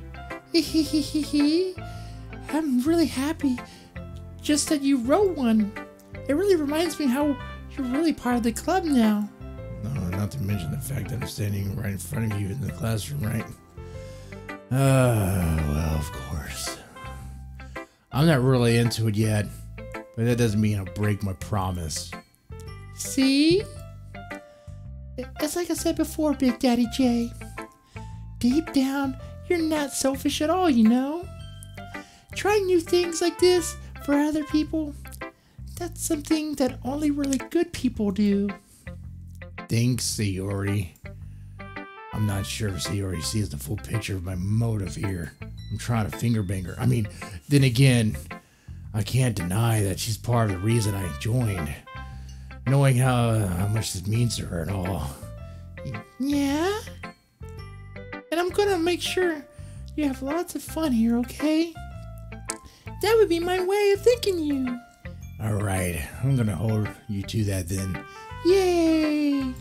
I'm really happy just that you wrote one. It really reminds me how you're really part of the club now. No, not to mention the fact that I'm standing right in front of you in the classroom, right? Well, of course. I'm not really into it yet, but that doesn't mean I'll break my promise. See? It's like I said before, Big Daddy J. Deep down, you're not selfish at all, you know? Trying new things like this for other people, that's something that only really good people do. Thanks, Sayori. I'm not sure if Sayori sees the full picture of my motive here. I'm trying to finger bang her. I mean, then again, I can't deny that she's part of the reason I joined. Knowing how much this means to her and all. Yeah? And I'm gonna make sure you have lots of fun here, okay? That would be my way of thanking you. Alright, I'm gonna hold you to that then. Yay!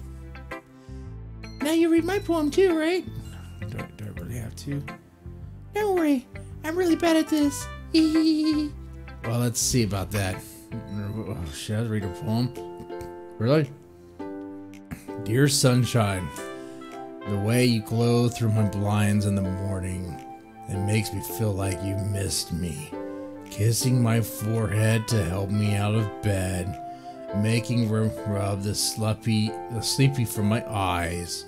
Now you read my poem too, right? Do I really have to? Don't worry, I'm really bad at this. Well, let's see about that. Should I read a poem? Really? Dear sunshine, the way you glow through my blinds in the morning, it makes me feel like you missed me. Kissing my forehead to help me out of bed, making rub the sleepy from my eyes.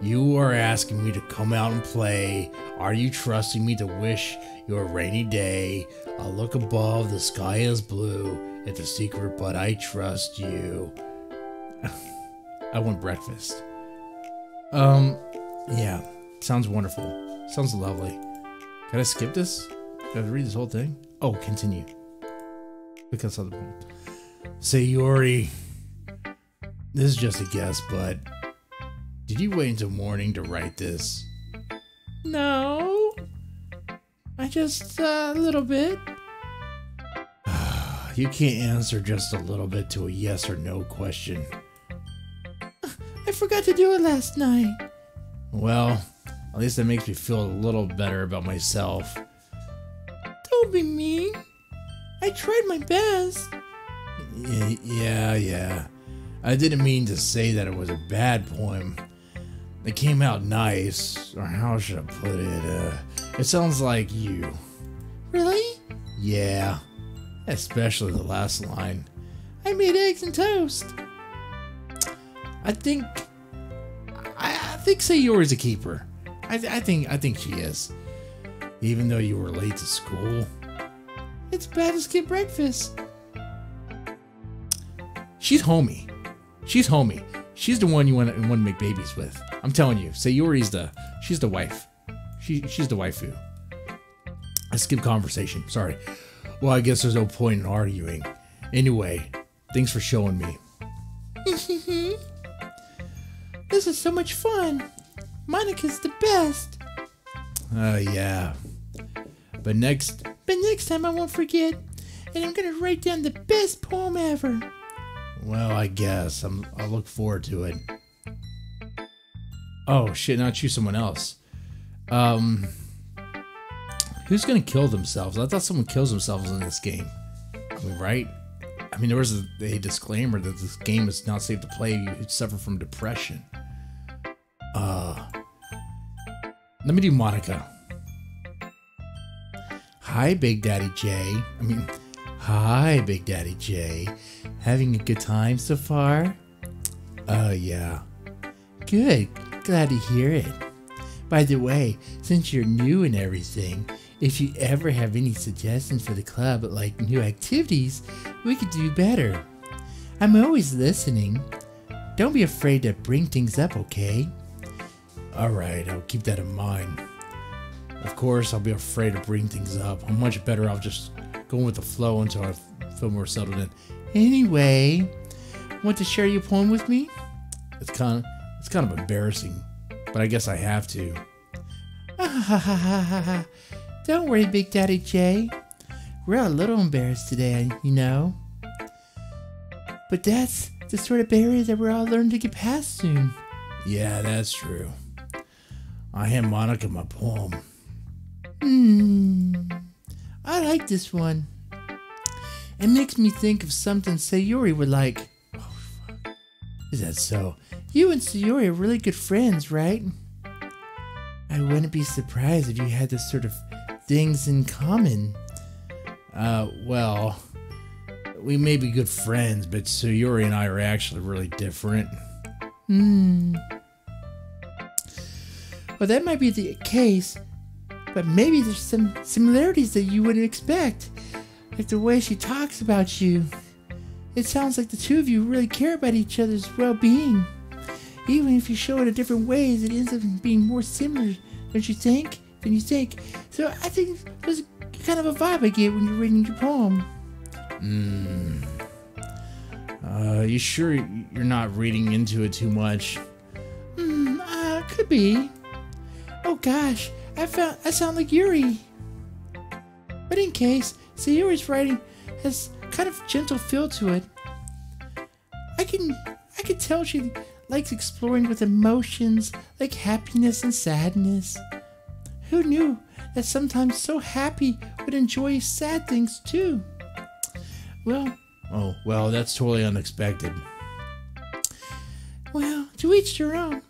You are asking me to come out and play. Are you trusting me to wish you a rainy day? I'll look above, the sky is blue. It's a secret, but I trust you. I want breakfast. Yeah, sounds wonderful. Sounds lovely. Can I skip this? Can I read this whole thing? Oh, continue. Because of the poem. Sayori, this is just a guess, but did you wait until morning to write this? No. I just, a little bit. You can't answer just a little bit to a yes or no question. I forgot to do it last night. Well, at least that makes me feel a little better about myself. Don't be mean. I tried my best. Yeah. I didn't mean to say that it was a bad poem. It came out nice, or how should I put it? It sounds like you. Really? Yeah, especially the last line. I made eggs and toast. I think Sayori's a keeper. I think she is. Even though you were late to school. It's bad to skip breakfast. She's homie. She's the one you want to make babies with. I'm telling you, Sayori's she's the wife. She's the waifu. I skipped conversation. Sorry. Well, I guess there's no point in arguing. Anyway, thanks for showing me. This is so much fun. Monica's the best. Yeah. But next time I won't forget, and I'm gonna write down the best poem ever. Well, I guess I'll look forward to it. Oh shit! Now choose someone else. Who's gonna kill themselves? I thought someone kills themselves in this game. I mean, right? I mean, there was a disclaimer that this game is not safe to play. You suffer from depression. Let me do Monica. Hi, Big Daddy J. Hi, Big Daddy J. Having a good time so far? Yeah. Good. Glad to hear it. By the way, since you're new and everything, if you ever have any suggestions for the club, like new activities, we could do better. I'm always listening. Don't be afraid to bring things up, okay? Alright, I'll keep that in mind. Of course, I'll be afraid to bring things up. I'm much better off just going with the flow until I feel more settled in. Anyway, want to share your poem with me? It's kind of embarrassing, but I guess I have to. Don't worry, Big Daddy J. We're a little embarrassed today, you know. But that's the sort of barrier that we're all learning to get past soon. Yeah, that's true. I hand Monica my poem. I like this one. It makes me think of something Sayori would like. Oh, fuck. Is that so? You and Sayori are really good friends, right? I wouldn't be surprised if you had this sort of things in common. Well, we may be good friends, but Sayori and I are actually really different. Well, that might be the case, but maybe there's some similarities that you wouldn't expect. Like the way she talks about you. It sounds like the two of you really care about each other's well-being. Even if you show it in different ways, it ends up being more similar, don't you think? Than you think. So I think there's kind of a vibe I get when you're reading your poem. You sure you're not reading into it too much? Could be. Oh gosh, I sound like Yuri. But in case, Sayori's writing has kind of gentle feel to it. I can tell she likes exploring with emotions like happiness and sadness. Who knew that sometimes so happy would enjoy sad things too? Well, that's totally unexpected. Well, to each their own.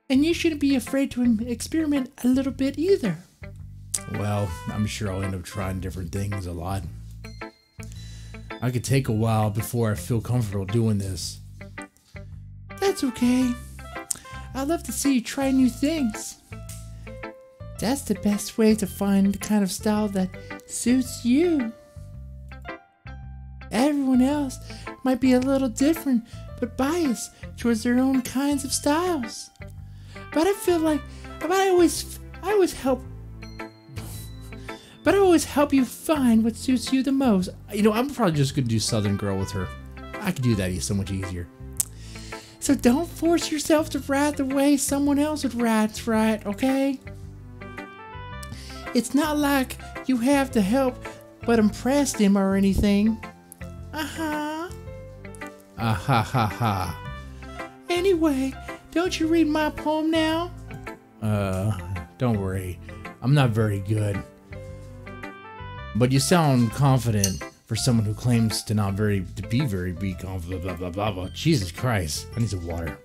And you shouldn't be afraid to experiment a little bit either. Well, I'm sure I'll end up trying different things a lot. I could take a while before I feel comfortable doing this. That's okay. I'd love to see you try new things. That's the best way to find the kind of style that suits you. Everyone else might be a little different, but biased towards their own kinds of styles. But I feel like I always help you find what suits you the most. You know, I'm probably just gonna do Southern Girl with her. I could do that so much easier. So don't force yourself to write the way someone else would write, okay? It's not like you have to help but impress them or anything. Anyway, don't you read my poem now? Don't worry. I'm not very good. But you sound confident for someone who claims to be confident, blah, blah, blah, blah. Jesus Christ. I need some water.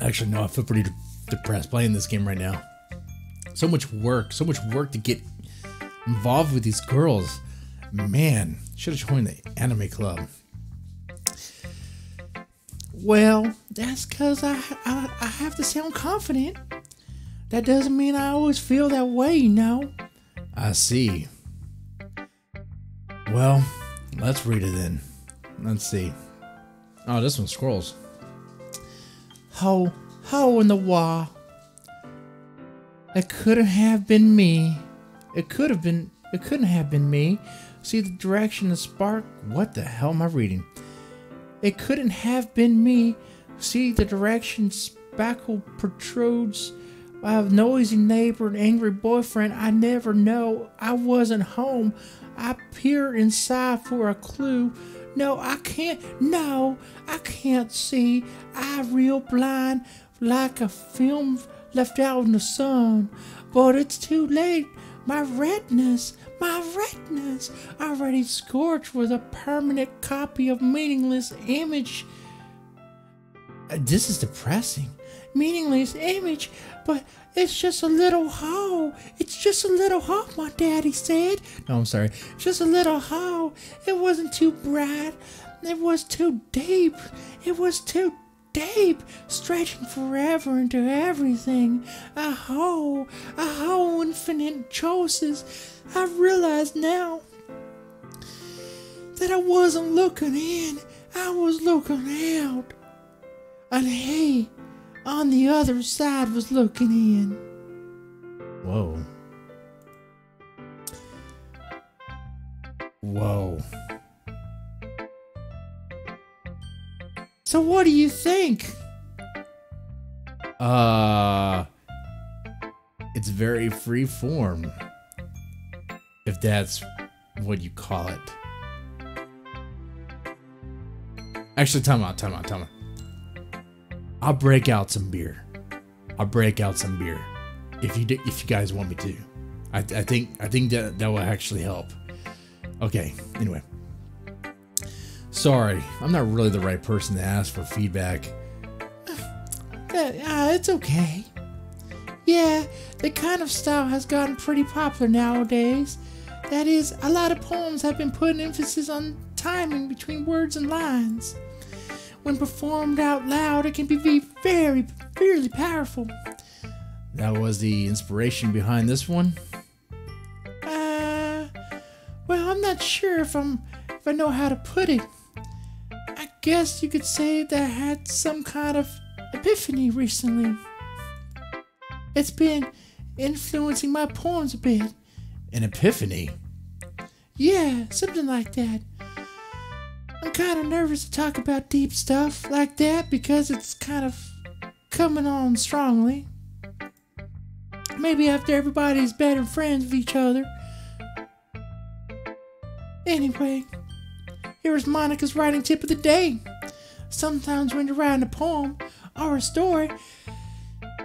Actually, no, I feel pretty depressed playing this game right now. So much work to get involved with these girls. Man, should have joined the anime club. Well, that's because I have to sound confident. That doesn't mean I always feel that way, you know. I see. Well, let's read it then. Let's see. Oh, this one scrolls. Ho in the wah. It couldn't have been me. It couldn't have been me. See the direction the spark. What the hell am I reading? It couldn't have been me. See the direction spackle protrudes. I have noisy neighbor and angry boyfriend. I never know. I wasn't home. I peer inside for a clue. No, I can't. No, I can't see. I real blind like a film left out in the sun. But it's too late. My retinas already scorched with a permanent copy of meaningless image. This is depressing. Meaningless image, but it's just a little hole. It's just a little hole, my daddy said. No, I'm sorry. Just a little hole. It wasn't too bright. It was too deep. It was too deep, stretching forever into everything. A hole infinite choices. I realize now that I wasn't looking in. I was looking out. And he, on the other side, was looking in. Whoa. Whoa. So what do you think? It's very free form, if that's what you call it. Actually, time out. I'll break out some beer. If you guys want me to. I think that will actually help. Okay, anyway. Sorry, I'm not really the right person to ask for feedback. It's okay. Yeah, the kind of style has gotten pretty popular nowadays. That is, a lot of poems have been putting emphasis on timing between words and lines. When performed out loud, it can be very, really powerful. That was the inspiration behind this one? Well, I'm not sure if I know how to put it. I guess you could say that I had some kind of epiphany recently. It's been influencing my poems a bit. An epiphany? Yeah, something like that. I'm kind of nervous to talk about deep stuff like that because it's kind of coming on strongly. Maybe after everybody's better friends with each other. Anyway, here's Monica's writing tip of the day. Sometimes when you're writing a poem or a story,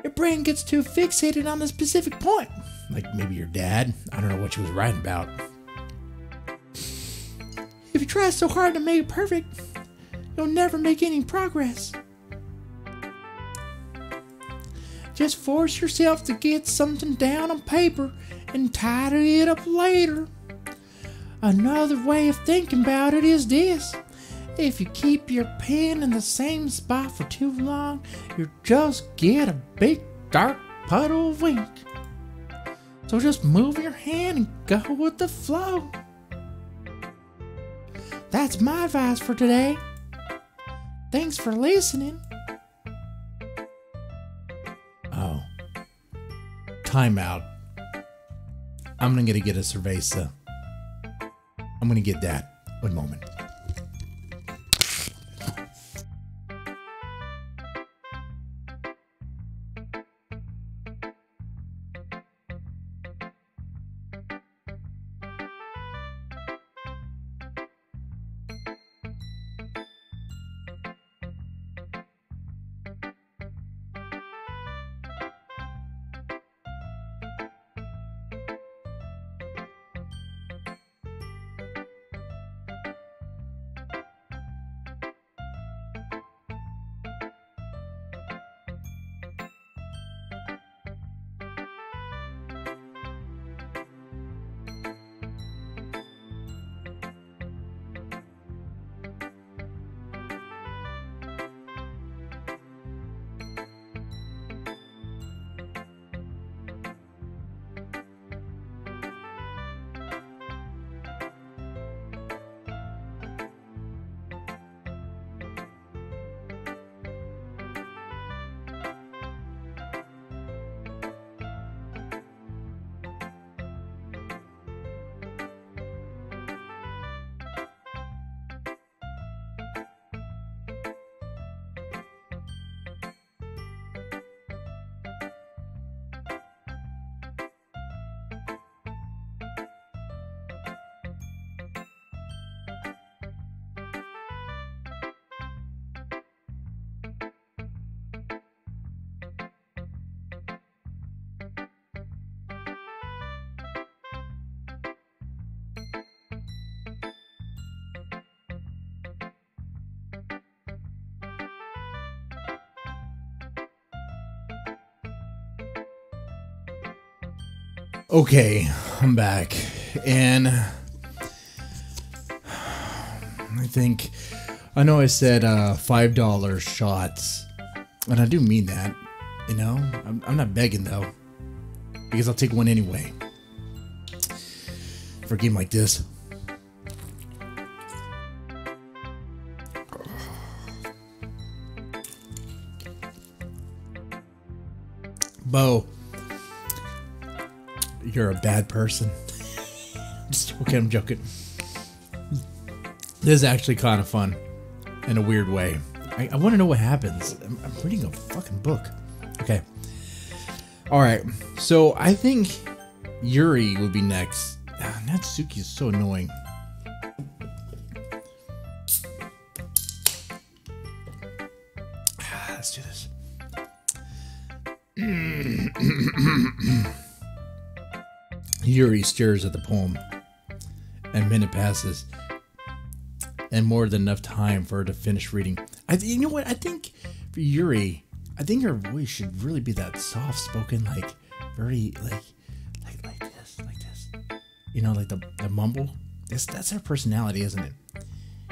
your brain gets too fixated on a specific point. Like maybe your dad? I don't know what she was writing about. If you try so hard to make it perfect, you'll never make any progress. Just force yourself to get something down on paper and tidy it up later. Another way of thinking about it is this. If you keep your pen in the same spot for too long, you just get a big dark puddle of ink. So just move your hand and go with the flow. That's my advice for today. Thanks for listening. Oh. Time out. I'm gonna get a cerveza. I'm gonna get that. One moment. Okay, I'm back, and I know I said $5 shots, and I do mean that, you know. I'm not begging though, because I'll take one anyway for a game like this. Bo, you're a bad person. Okay, I'm joking. This is actually kind of fun in a weird way. I want to know what happens. I'm reading a fucking book. Okay. All right. So I think Yuri would be next. Natsuki is so annoying. Let's do this. Yuri stares at the poem. And a minute passes. And more than enough time for her to finish reading. You know what? I think for Yuri, I think her voice should really be that soft spoken, like very like this. You know, like the mumble. That's her personality, isn't it?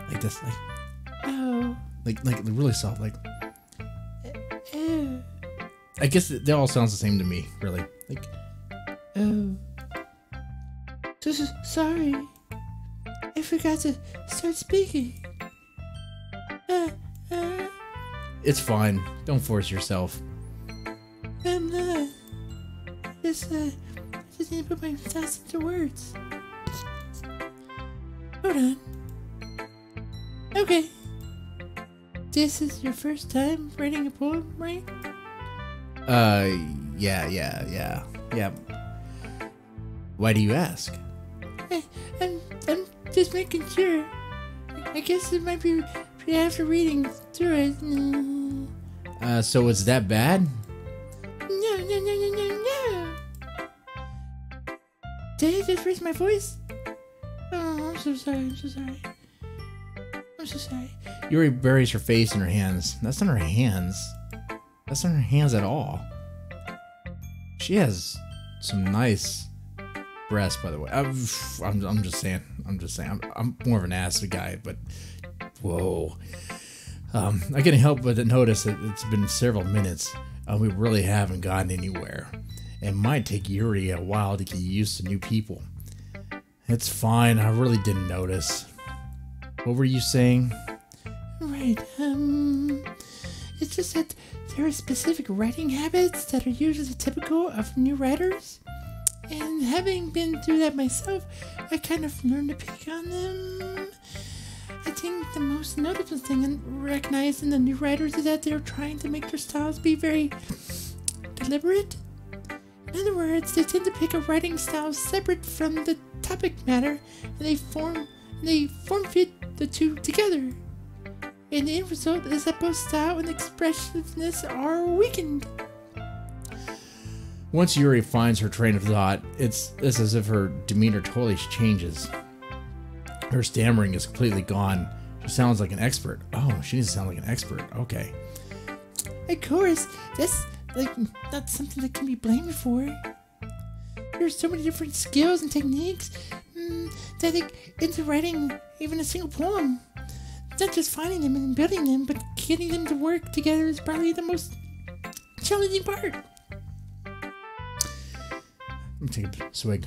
Like this, like Oh. like really soft, like. Oh. I guess they all sound the same to me, really. Like, Oh. Sorry. I forgot to start speaking. it's fine. Don't force yourself. I'm not. Just need to put my thoughts into words. Hold on. Okay. This is your first time writing a poem, right? Yeah. Why do you ask? I'm just making sure. I guess it might be after reading through it. So it's that bad? No. Did I just raise my voice? Oh, I'm so sorry. Yuri buries her face in her hands. That's not her hands. That's not her hands at all. She has some nice breasts, by the way. I'm just saying. I'm more of an acid guy, but whoa. I can't help but to notice that it's been several minutes. We really haven't gotten anywhere. It might take Yuri a while to get used to new people. It's fine. I really didn't notice. What were you saying? Right. It's just that there are specific writing habits that are usually typical of new writers. And having been through that myself, I kind of learned to pick on them. I think the most notable thing I recognize in the new writers is that they're trying to make their styles be very deliberate. In other words, they tend to pick a writing style separate from the topic matter, and they form fit the two together. And the end result is that both style and expressiveness are weakened. Once Yuri finds her train of thought, it's as if her demeanor totally changes. Her stammering is completely gone. She sounds like an expert. Oh, she needs to sound like an expert. Okay. Of course, that's not something that can be blamed for. There's so many different skills and techniques that into writing even a single poem. Not just finding them and building them, but getting them to work together is probably the most challenging part. Let me take a swig.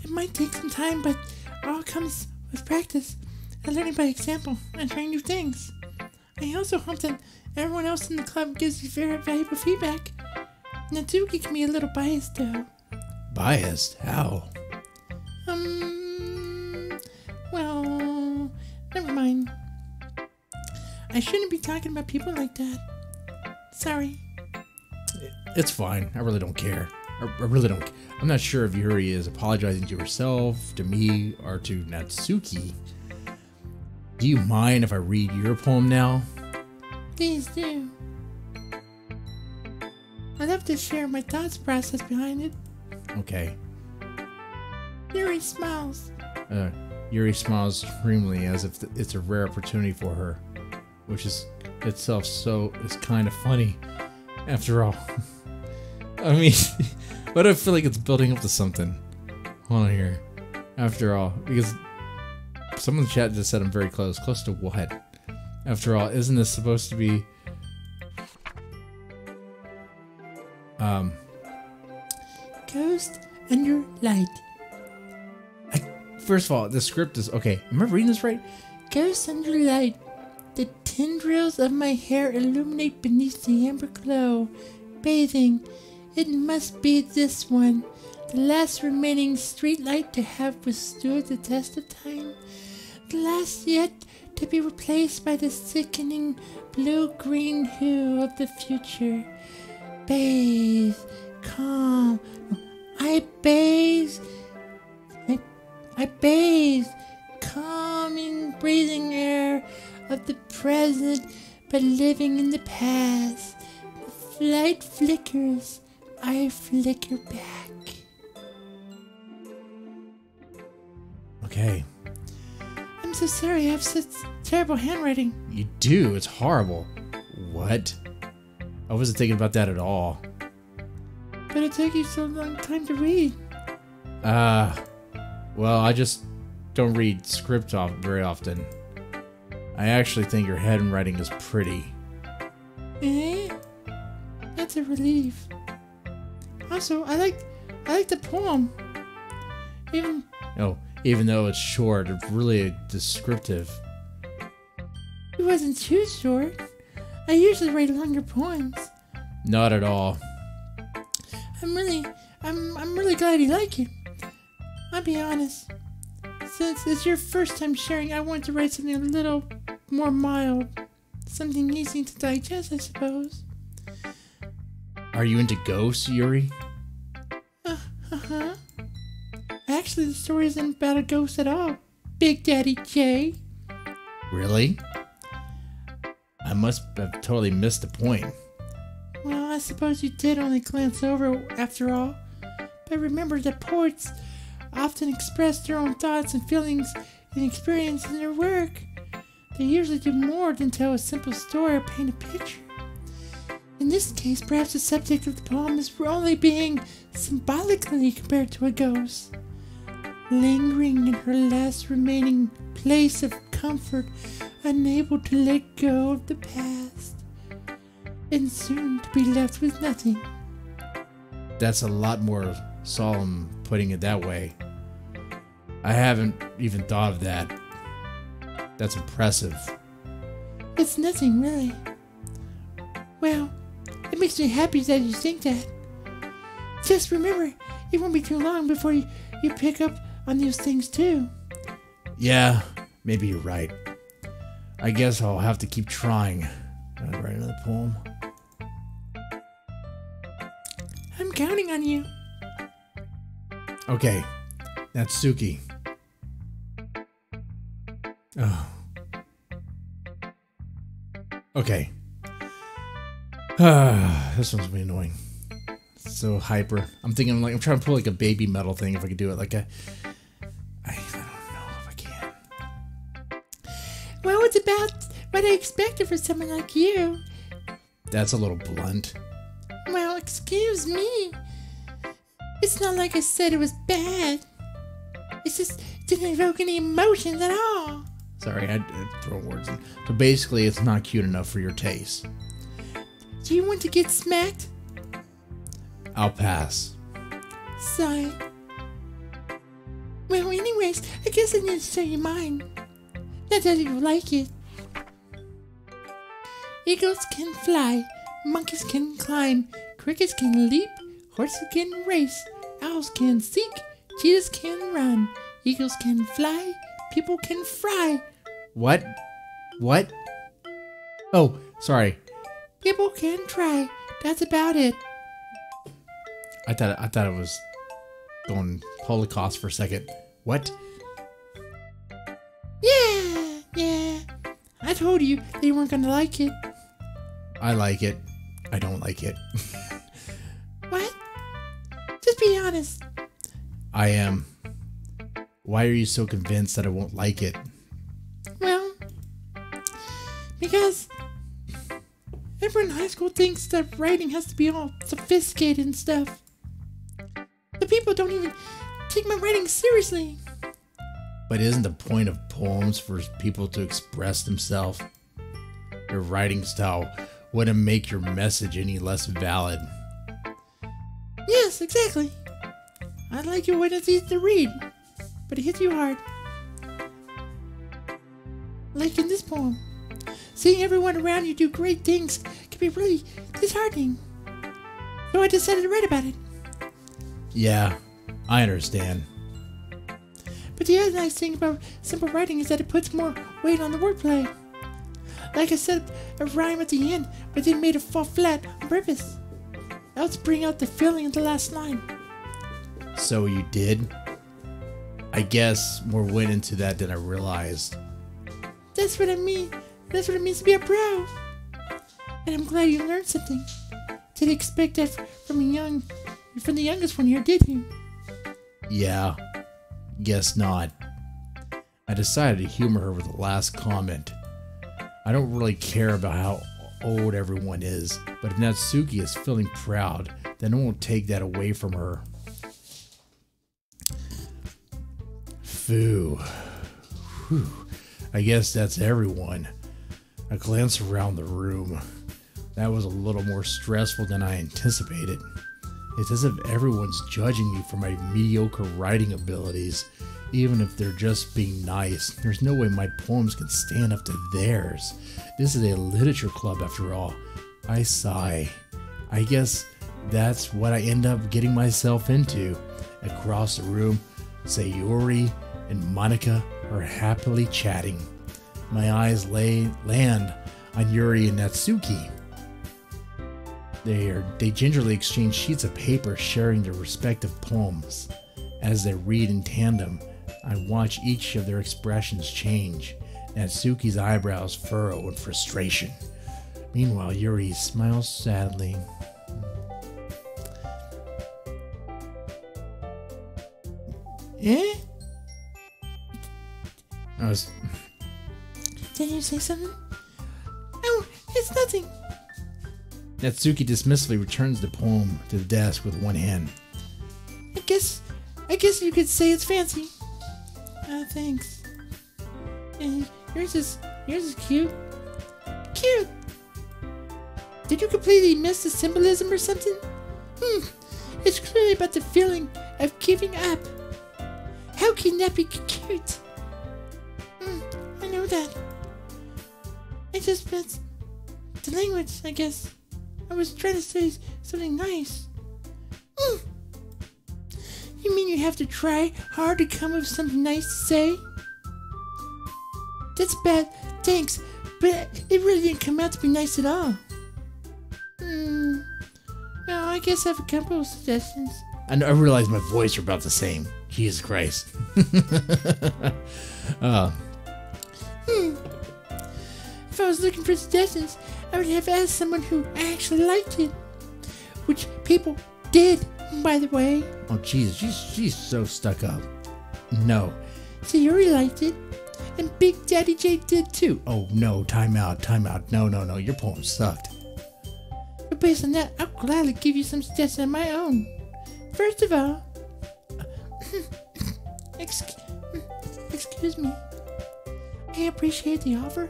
It might take some time, but it all comes with practice and learning by example and trying new things. I also hope that everyone else in the club gives you very valuable feedback. Natsuki can be a little biased, though. Biased? How? Well, never mind. I shouldn't be talking about people like that. Sorry. It's fine. I really don't care. I really don't. I'm not sure if Yuri is apologizing to herself, to me, or to Natsuki. Do you mind if I read your poem now? Please do. I'd love to share my thoughts process behind it. Okay. Yuri smiles. Yuri smiles extremely as if it's a rare opportunity for her, which is itself it's kind of funny, after all. I mean, but I feel like it's building up to something. Hold on here. After all, because someone in the chat just said I'm very close. Close to what? After all, isn't this supposed to be Ghost under light. First of all, the script is okay. Am I reading this right? Ghost under light. The tendrils of my hair illuminate beneath the amber glow. Bathing. It must be this one. The last remaining streetlight to have withstood the test of time. The last yet to be replaced by the sickening blue-green hue of the future. Bathe. Calm. I bathe. I bathe, calming, breathing air of the present, but living in the past. The light flickers, I flicker back. Okay. I'm I'm so sorry I have such terrible handwriting. You do? It's horrible. What? I wasn't thinking about that at all. But it took you so long time to read. Well, I just don't read script off very often. I actually think your handwriting is pretty. Eh? That's a relief. Also, I like the poem. Even though it's short, it's really descriptive. It wasn't too short. I usually write longer poems. Not at all. I'm really glad you like it. I'll be honest. Since it's your first time sharing, I want to write something a little more mild. Something easy to digest, I suppose. Are you into ghosts, Yuri? Uh-huh. Actually, the story isn't about a ghost at all, Big Daddy J. Really? I must have totally missed the point. Well, I suppose you did only glance over after all. But remember that poets often express their own thoughts and feelings and experience in their work. They usually do more than tell a simple story or paint a picture. In this case, perhaps the subject of the poem is only being symbolically compared to a ghost, lingering in her last remaining place of comfort, unable to let go of the past, and soon to be left with nothing. That's a lot more solemn putting it that way. I haven't even thought of that. That's impressive. It's nothing, really. Well, it makes me happy that you think that. Just remember, it won't be too long before you pick up on those things too. Yeah, maybe you're right. I guess I'll have to keep trying. I'll write another poem. I'm counting on you. Okay, Natsuki. Oh. Okay. This one's really annoying. It's so hyper. I'm trying to pull like a baby metal thing if I could do it. I don't know if I can. Well, it's about what I expected for someone like you. That's a little blunt. Well, excuse me. It's not like I said it was bad. It's just it didn't evoke any emotions at all. Sorry, I throw words in. So basically, it's not cute enough for your taste. Do you want to get smacked? I'll pass. Sorry. Well, anyways, I guess I need to show you mine. Not that you like it. Eagles can fly, monkeys can climb, crickets can leap, horses can race, owls can seek, cheetahs can run, eagles can fly, people can fry. What? What? Oh, sorry. People can try. That's about it. I thought it was going Holocaust for a second. What? Yeah. I told you they weren't gonna like it. I like it. I don't like it. What? Just be honest. I am. Why are you so convinced that I won't like it? Well, because everyone in high school thinks that writing has to be all sophisticated and stuff. The people don't even take my writing seriously. But isn't the point of poems for people to express themselves? Your writing style wouldn't make your message any less valid. Yes, exactly. I like it when it's easy to read, but it hits you hard. Like in this poem. Seeing everyone around you do great things can be really disheartening. So I decided to write about it. Yeah, I understand. But the other nice thing about simple writing is that it puts more weight on the wordplay. Like I said, a rhyme at the end, but then made it fall flat on purpose. That was to bring out the feeling of the last line. So you did? I guess more went into that than I realized. That's what I mean. That's what it means to be a pro. And I'm glad you learned something. Didn't expect that from the youngest one here, did you? Yeah, guess not. I decided to humor her with the last comment. I don't really care about how old everyone is, but if Natsuki is feeling proud, then I won't take that away from her. Phew. Whew. I guess that's everyone. I glanced around the room. That was a little more stressful than I anticipated. It's as if everyone's judging me for my mediocre writing abilities, even if they're just being nice. There's no way my poems can stand up to theirs. This is a literature club after all. I sigh. I guess that's what I end up getting myself into. Across the room, Sayori and Monica are happily chatting. My eyes land on Yuri and Natsuki. They gingerly exchange sheets of paper, sharing their respective poems. As they read in tandem, I watch each of their expressions change. Natsuki's eyebrows furrow in frustration. Meanwhile, Yuri smiles sadly. Eh? Did you say something? Oh, it's nothing. Natsuki dismissively returns the poem to the desk with one hand. I guess you could say it's fancy. Thanks. And yours is cute. Cute. Did you completely miss the symbolism or something? It's clearly about the feeling of giving up. How can that be cute? I know that. I just meant the language, I guess. I was trying to say something nice. You mean you have to try hard to come up with something nice to say? That's bad, thanks, but it really didn't come out to be nice at all. Well, I guess I have a couple of suggestions. I realize my voice are about the same. Jesus Christ. If I was looking for suggestions, I would have asked someone who actually liked it. Which people did, by the way. Oh, Jesus, she's so stuck up. No. Sayori liked it, and Big Daddy J did too. Oh, no, time out. No, your poem sucked. But based on that, I'll gladly give you some suggestions of my own. First of all, excuse me. I appreciate the offer,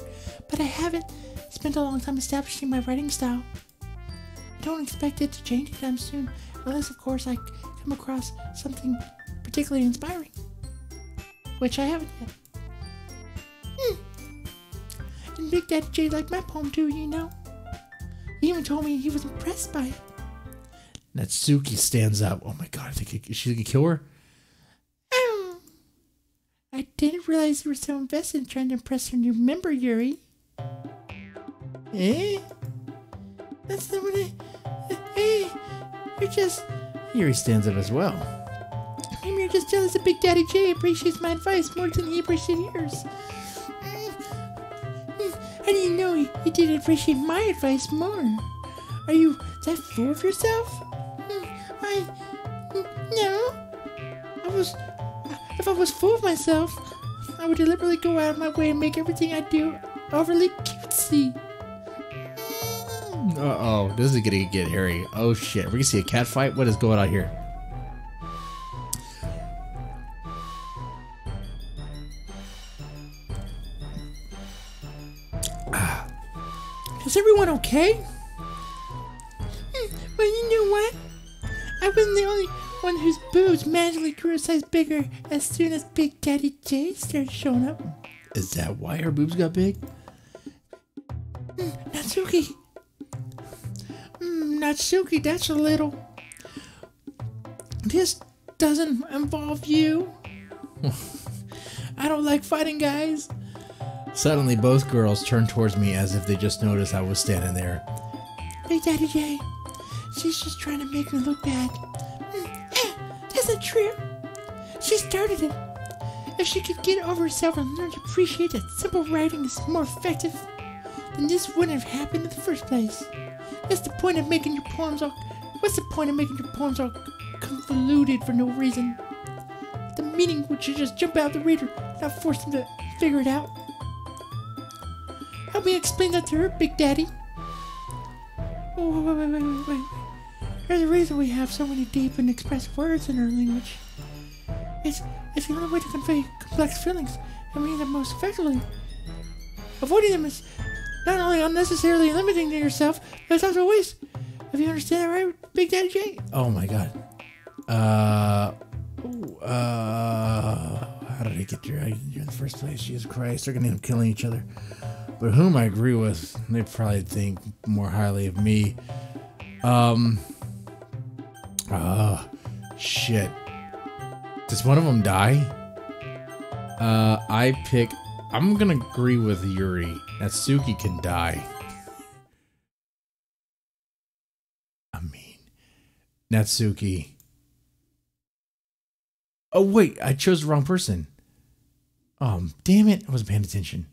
but I haven't spent a long time establishing my writing style. I don't expect it to change anytime soon, unless, of course, I come across something particularly inspiring, which I haven't yet. And Big Daddy J liked my poem too, you know. He even told me he was impressed by it. Natsuki stands up. Oh my god, I think she's gonna kill her? I didn't realize you were so invested in trying to impress her new member, Yuri. Eh? That's not what Hey, you're just... Yuri stands up as well. Maybe you're just jealous that Big Daddy J appreciates my advice more than he appreciates yours. How do you know he didn't appreciate my advice more? Are you that full of yourself? No. If I was full of myself, I would deliberately go out of my way and make everything I do overly cutesy. Uh-oh, this is gonna get hairy. Oh shit, we're gonna see a cat fight? What is going on here? Is everyone okay? Well, you know what? I wasn't the only one whose boobs magically grew a size bigger as soon as Big Daddy J started showing up. Is that why her boobs got big? Natsuki. Natsuki, that's a little... This doesn't involve you. I don't like fighting guys. Suddenly, both girls turned towards me as if they just noticed I was standing there. Big Daddy J, she's just trying to make me look bad. That's not true. She started it. If she could get over herself and learn to appreciate that simple writing is more effective, then this wouldn't have happened in the first place. That's the point of making your poems all... What's the point of making your poems all convoluted for no reason? the meaning would just jump out the reader, not force them to figure it out. Help me explain that to her, Big Daddy. Oh, wait. There's a reason we have so many deep and expressive words in our language. It's the only way to convey complex feelings and mean them most effectively. Avoiding them is not only unnecessarily limiting to yourself, but it's also a waste. If you understand that right, Big Daddy J? Oh my god. How did I get here in the first place? Jesus Christ, they're gonna end up killing each other. But whom I agree with, they probably think more highly of me. Shit. Does one of them die? I'm gonna agree with Yuri. Natsuki can die. I mean, Natsuki. Oh wait, I chose the wrong person. Damn it, I wasn't paying attention.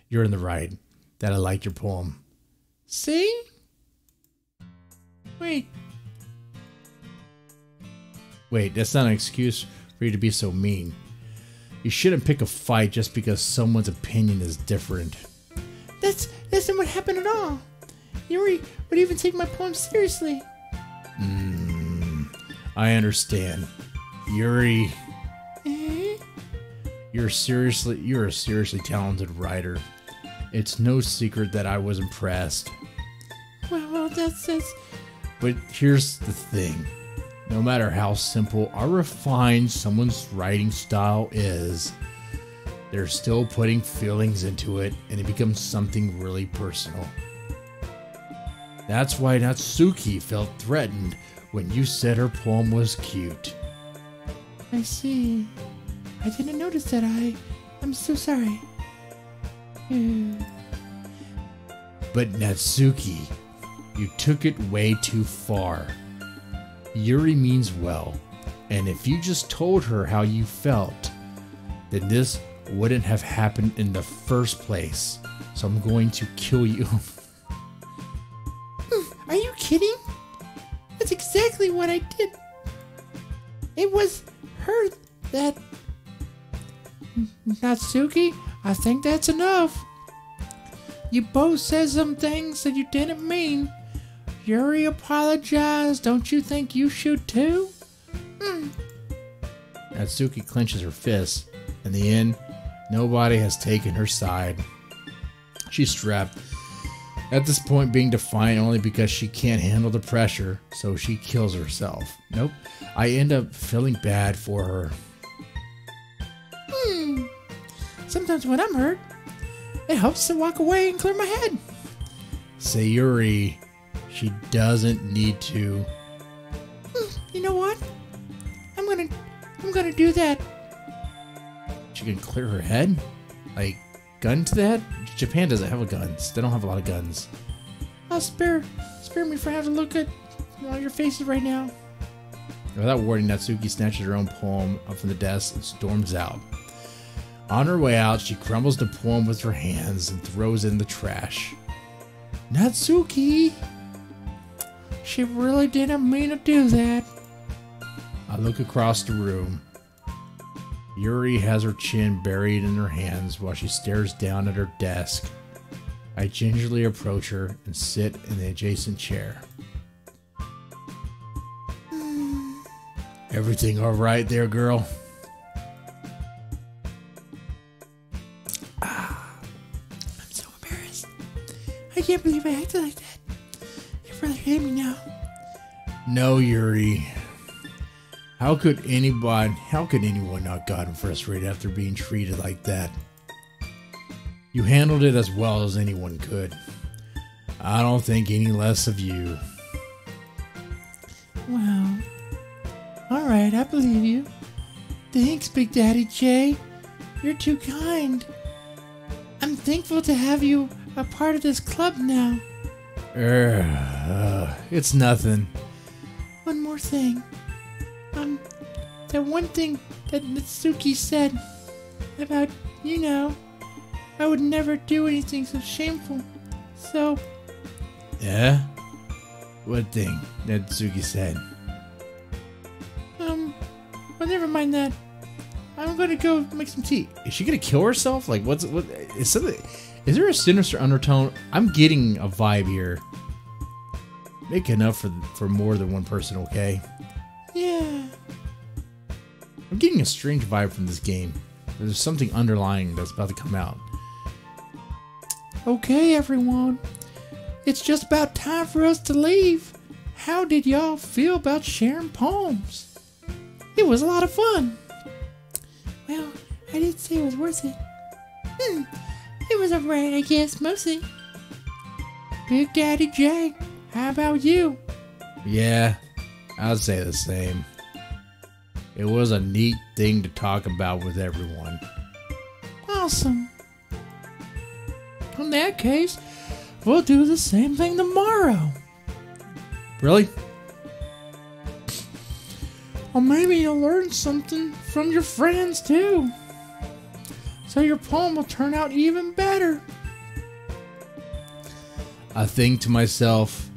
You're in the right. That I liked your poem. See? Wait, that's not an excuse for you to be so mean. You shouldn't pick a fight just because someone's opinion is different. that's not what happened at all. Yuri would even take my poem seriously. I understand. Yuri, Eh? you're a seriously talented writer. It's no secret that I was impressed. Well, that's... But here's the thing. No matter how simple or refined someone's writing style is, they're still putting feelings into it, and it becomes something really personal. That's why Natsuki felt threatened when you said her poem was cute. I see. I didn't notice that. I'm so sorry. But Natsuki, you took it way too far. Yuri means well, and if you just told her how you felt, then this wouldn't have happened in the first place. So I'm going to kill you. Are you kidding? That's exactly what I did. It was her that... Natsuki, I think that's enough. You both said some things that you didn't mean. Yuri apologized. Don't you think you should too? Natsuki clenches her fists. In the end, nobody has taken her side. She's strapped. At this point, being defiant only because she can't handle the pressure, so she kills herself. Nope. I end up feeling bad for her. Sometimes when I'm hurt, it helps to walk away and clear my head. Sayuri, she doesn't need to. You know what? I'm gonna do that. She can clear her head? Like, gun to the head? Japan doesn't have guns. They don't have a lot of guns. I'll spare me for having to look at all your faces right now. Without warning, Natsuki snatches her own poem up from the desk and storms out. On her way out, she crumbles the poem with her hands and throws it in the trash. Natsuki! She really didn't mean to do that. I look across the room. Yuri has her chin buried in her hands while she stares down at her desk. I gingerly approach her and sit in the adjacent chair. Everything all right there, girl? I'm so embarrassed. I can't believe I acted like that. Your brother hate me now. No, Yuri. How could anyone not gotten frustrated after being treated like that? You handled it as well as anyone could. I don't think any less of you. Well, alright, I believe you. Thanks, Big Daddy J. You're too kind. I'm thankful to have you a part of this club now. It's nothing. One more thing. That one thing that Natsuki said about, I would never do anything so shameful. So, Yeah? What thing Natsuki said? well, never mind that. I'm gonna go make some tea. Is she gonna kill herself? Like, what? Is something? Is there a sinister undertone? I'm getting a vibe here. Make enough for more than one person, okay? Yeah. I'm getting a strange vibe from this game. There's something underlying that's about to come out. Okay, everyone. It's just about time for us to leave. How did y'all feel about sharing poems? It was a lot of fun. Well, I did say it was worth it. It was alright, I guess, mostly. Big Daddy J, how about you? Yeah, I'd say the same. It was a neat thing to talk about with everyone. Awesome. In that case, we'll do the same thing tomorrow. Really? Or maybe you'll learn something from your friends too. So your poem will turn out even better. I think to myself,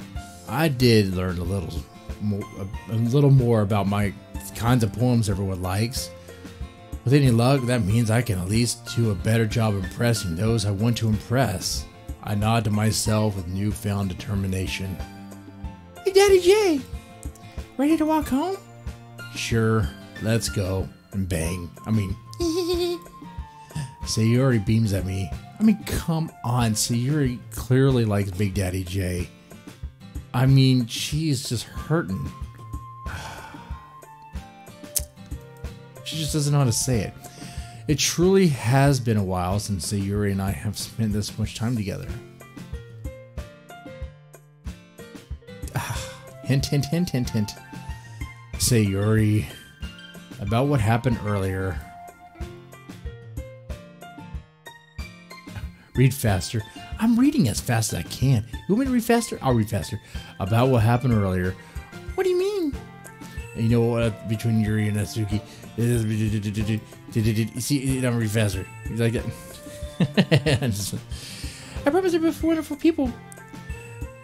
I did learn a little more about my kinds of poems everyone likes. With any luck, that means I can at least do a better job impressing those I want to impress. I nod to myself with newfound determination. Hey, Daddy J, ready to walk home? Sure, let's go. And bang. Sayuri beams at me. Come on. Sayuri clearly likes Big Daddy J. She's just hurting. She just doesn't know how to say it. It truly has been a while since Sayuri and I have spent this much time together. Hint, hint, hint, hint, hint. Sayuri, about what happened earlier. Read faster. I'm reading as fast as I can. You want me to read faster? I'll read faster. About what happened earlier. What do you mean? And you know what? Between Yuri and Natsuki. See, I'm read faster. You like that? I promise they're both wonderful people.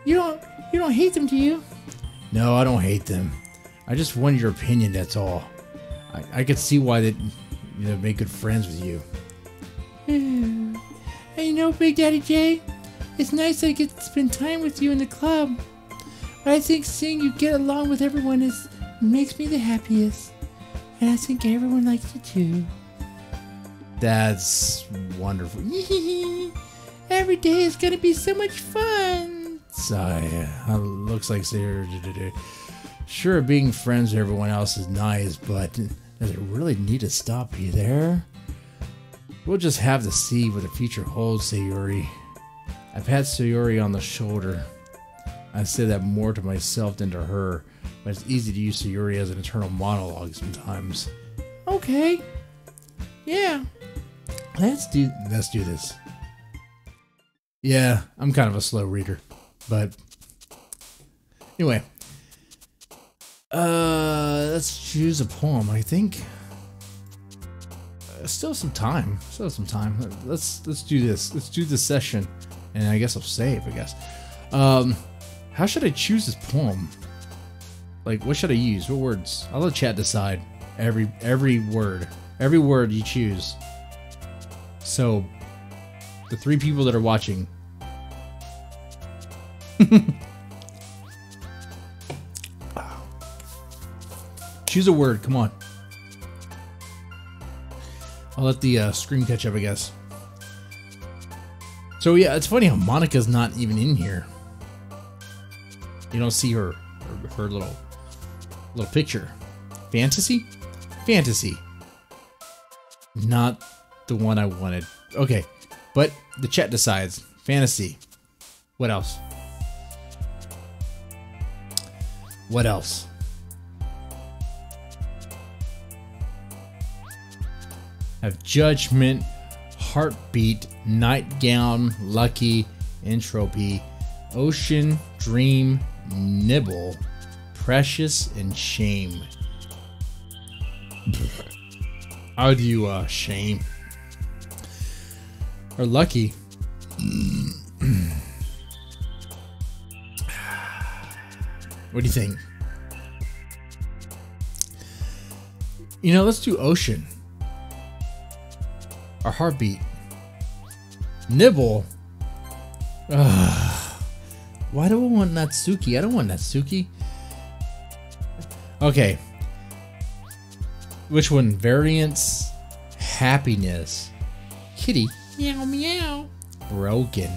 You don't hate them, do you? No, I don't hate them. I just wanted your opinion, that's all. I could see why they make good friends with you. And Big Daddy J, it's nice that I get to spend time with you in the club. But I think seeing you get along with everyone makes me the happiest. And I think everyone likes you too. That's wonderful. Every day is gonna be so much fun. Looks like they're sure being friends with everyone else is nice, but does it really need to stop you there? We'll just have to see what the future holds, Sayuri. I pat Sayuri on the shoulder. I say that more to myself than to her, but it's easy to use Sayuri as an internal monologue sometimes. Okay. Yeah. Let's do this. Yeah, I'm kind of a slow reader, but anyway. Let's choose a poem, I think. Still some time. Let's do this. Let's do this session, and I guess I'll save. How should I choose this poem? Like, what should I use? What words? I'll let chat decide. Every word you choose. So, the 3 people that are watching. Choose a word. Come on. I'll let the screen catch up, I guess. So yeah, it's funny how Monica's not even in here. You don't see her little picture. Fantasy? Fantasy. Not the one I wanted. Okay, but the chat decides. Fantasy. What else? What else? Have judgment, heartbeat, nightgown, lucky, entropy, ocean, dream, nibble, precious, and shame. I'll do shame. Or lucky. What do you think? Let's do ocean. Our heartbeat. Nibble. Why do I want Natsuki? I don't want Natsuki. Okay. Which one? Variance. Happiness. Kitty. Meow meow. Broken.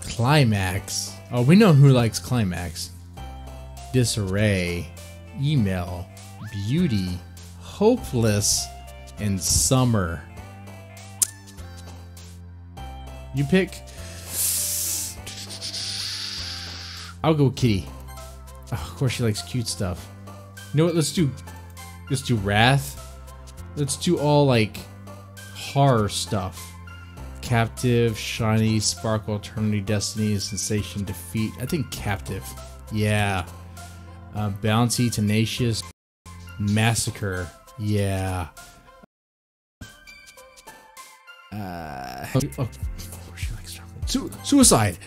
Climax. Oh, we know who likes climax. Disarray. Email. Beauty. Hopeless. And summer. You pick. I'll go Kitty. Oh, of course she likes cute stuff. You know what? Let's do Wrath. Let's do all like horror stuff. Captive, Shiny, Sparkle, Eternity, Destiny, Sensation, Defeat. I think Captive. Yeah. Bounty, Tenacious, Massacre. Yeah. Oh, she likes chocolate. Suicide.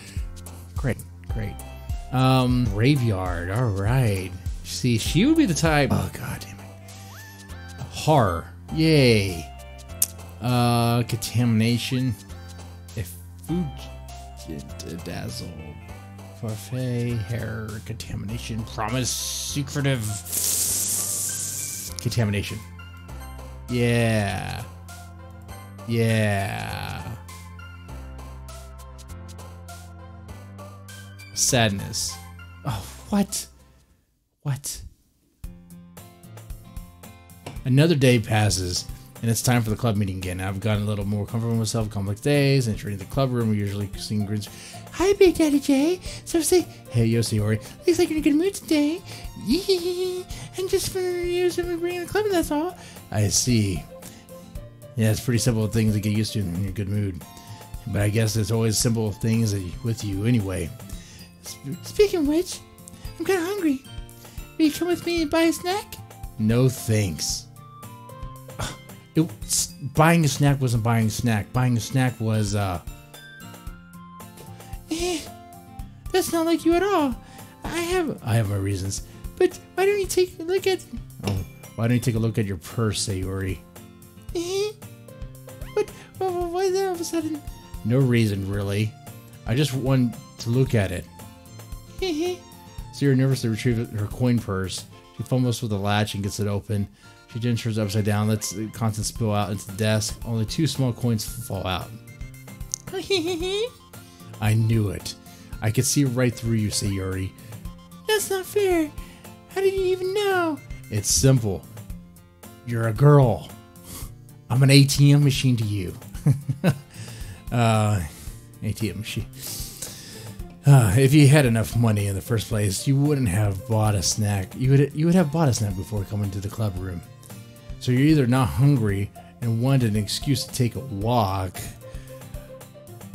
Great. Graveyard. All right. See, she would be the type. Oh god damn it. Horror. Yay. Contamination. Dazzle. Parfait. Hair. Contamination. Promise. Secretive. Contamination. Yeah. Sadness. Oh, what? Another day passes, and it's time for the club meeting again. I've gotten a little more comfortable with myself. Complex days, entering the club room. We usually sing grins. Hi, Big Daddy J. So say, Hey, yo, Sayori. looks like you're in a good mood today. And just for you to bring in the club, that's all. I see. Yeah, it's pretty simple things to get used to when you're in a good mood. But I guess there's always simple things with you anyway. Speaking of which, I'm kind of hungry. Will you come with me and buy a snack? No thanks. Buying a snack wasn't buying a snack. Buying a snack was, That's not like you at all. I have my reasons. But why don't you take a look at... Oh, why don't you take a look at your purse, Sayori? But why is that all of a sudden? No reason, really. I just want to look at it. Sayori nervously retrieves her coin purse. She fumbles with the latch and gets it open. She then turns it upside down, lets the contents spill out into the desk. Only 2 small coins fall out. I knew it. I could see right through you, Sayori. That's not fair. How did you even know? It's simple. You're a girl. I'm an ATM machine to you. ATM machine. If you had enough money in the first place, you wouldn't have bought a snack. You would have bought a snack before coming to the club room. So you're either not hungry and wanted an excuse to take a walk,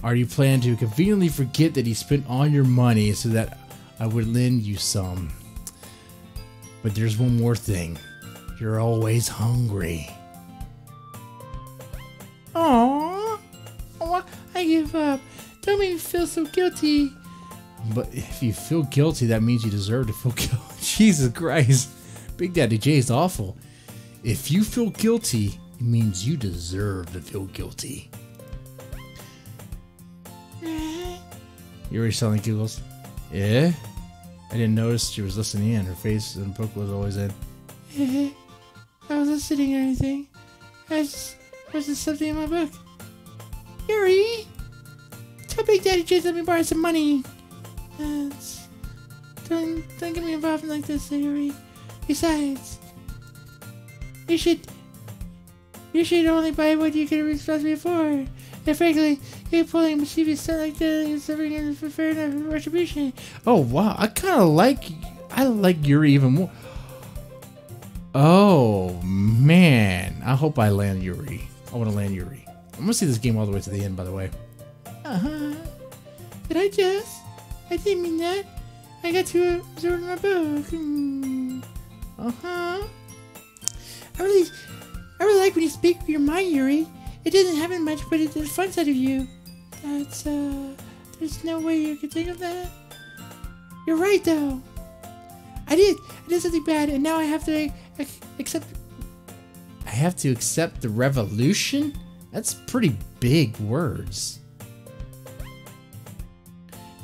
or you plan to conveniently forget that he spent all your money so that I would lend you some. But there's one more thing. You're always hungry. Aww. Oh, I give up. Don't make me feel so guilty. But if you feel guilty, that means you deserve to feel guilty. Jesus Christ. Big Daddy J is awful. If you feel guilty, it means you deserve to feel guilty. You already sound like giggles? Yeah? I didn't notice she was listening in. Her face and book was always in. I wasn't listening or anything. I was just something in my book. Yuri! Tell Big Daddy J let me borrow some money. Don't get me involved in like this, Yuri. Besides, you should only buy what you can responsible for. And frankly, you're pulling a mischievous stunt like that is suffering for fair enough retribution. Oh wow, I like Yuri even more. Oh man, I hope I land Yuri. I want to land Yuri. I'm gonna see this game all the way to the end, by the way. Did I just? I didn't mean that. I got to absorb my book. I really like when you speak your mind, Yuri. It doesn't happen much, but it's the fun side of you. There's no way you could think of that. You're right, though. I did something bad, and now I have to accept. I have to accept the revolution? That's pretty big words.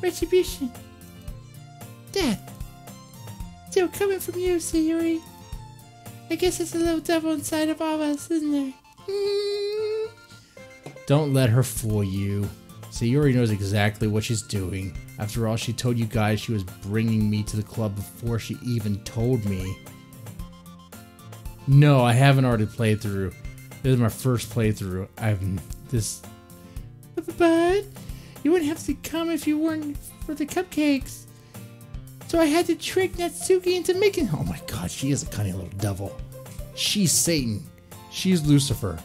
Retribution. Death. Still coming from you, Sayori. I guess it's a little devil inside of all of us, isn't there? Don't let her fool you. Sayori knows exactly what she's doing. After all, she told you guys she was bringing me to the club before she even told me. No, I haven't already played through. This is my first playthrough. But you wouldn't have to come if you weren't for the cupcakes. So I had to trick Natsuki into making... Oh my god, she is a cunning little devil. She's Satan. She's Lucifer.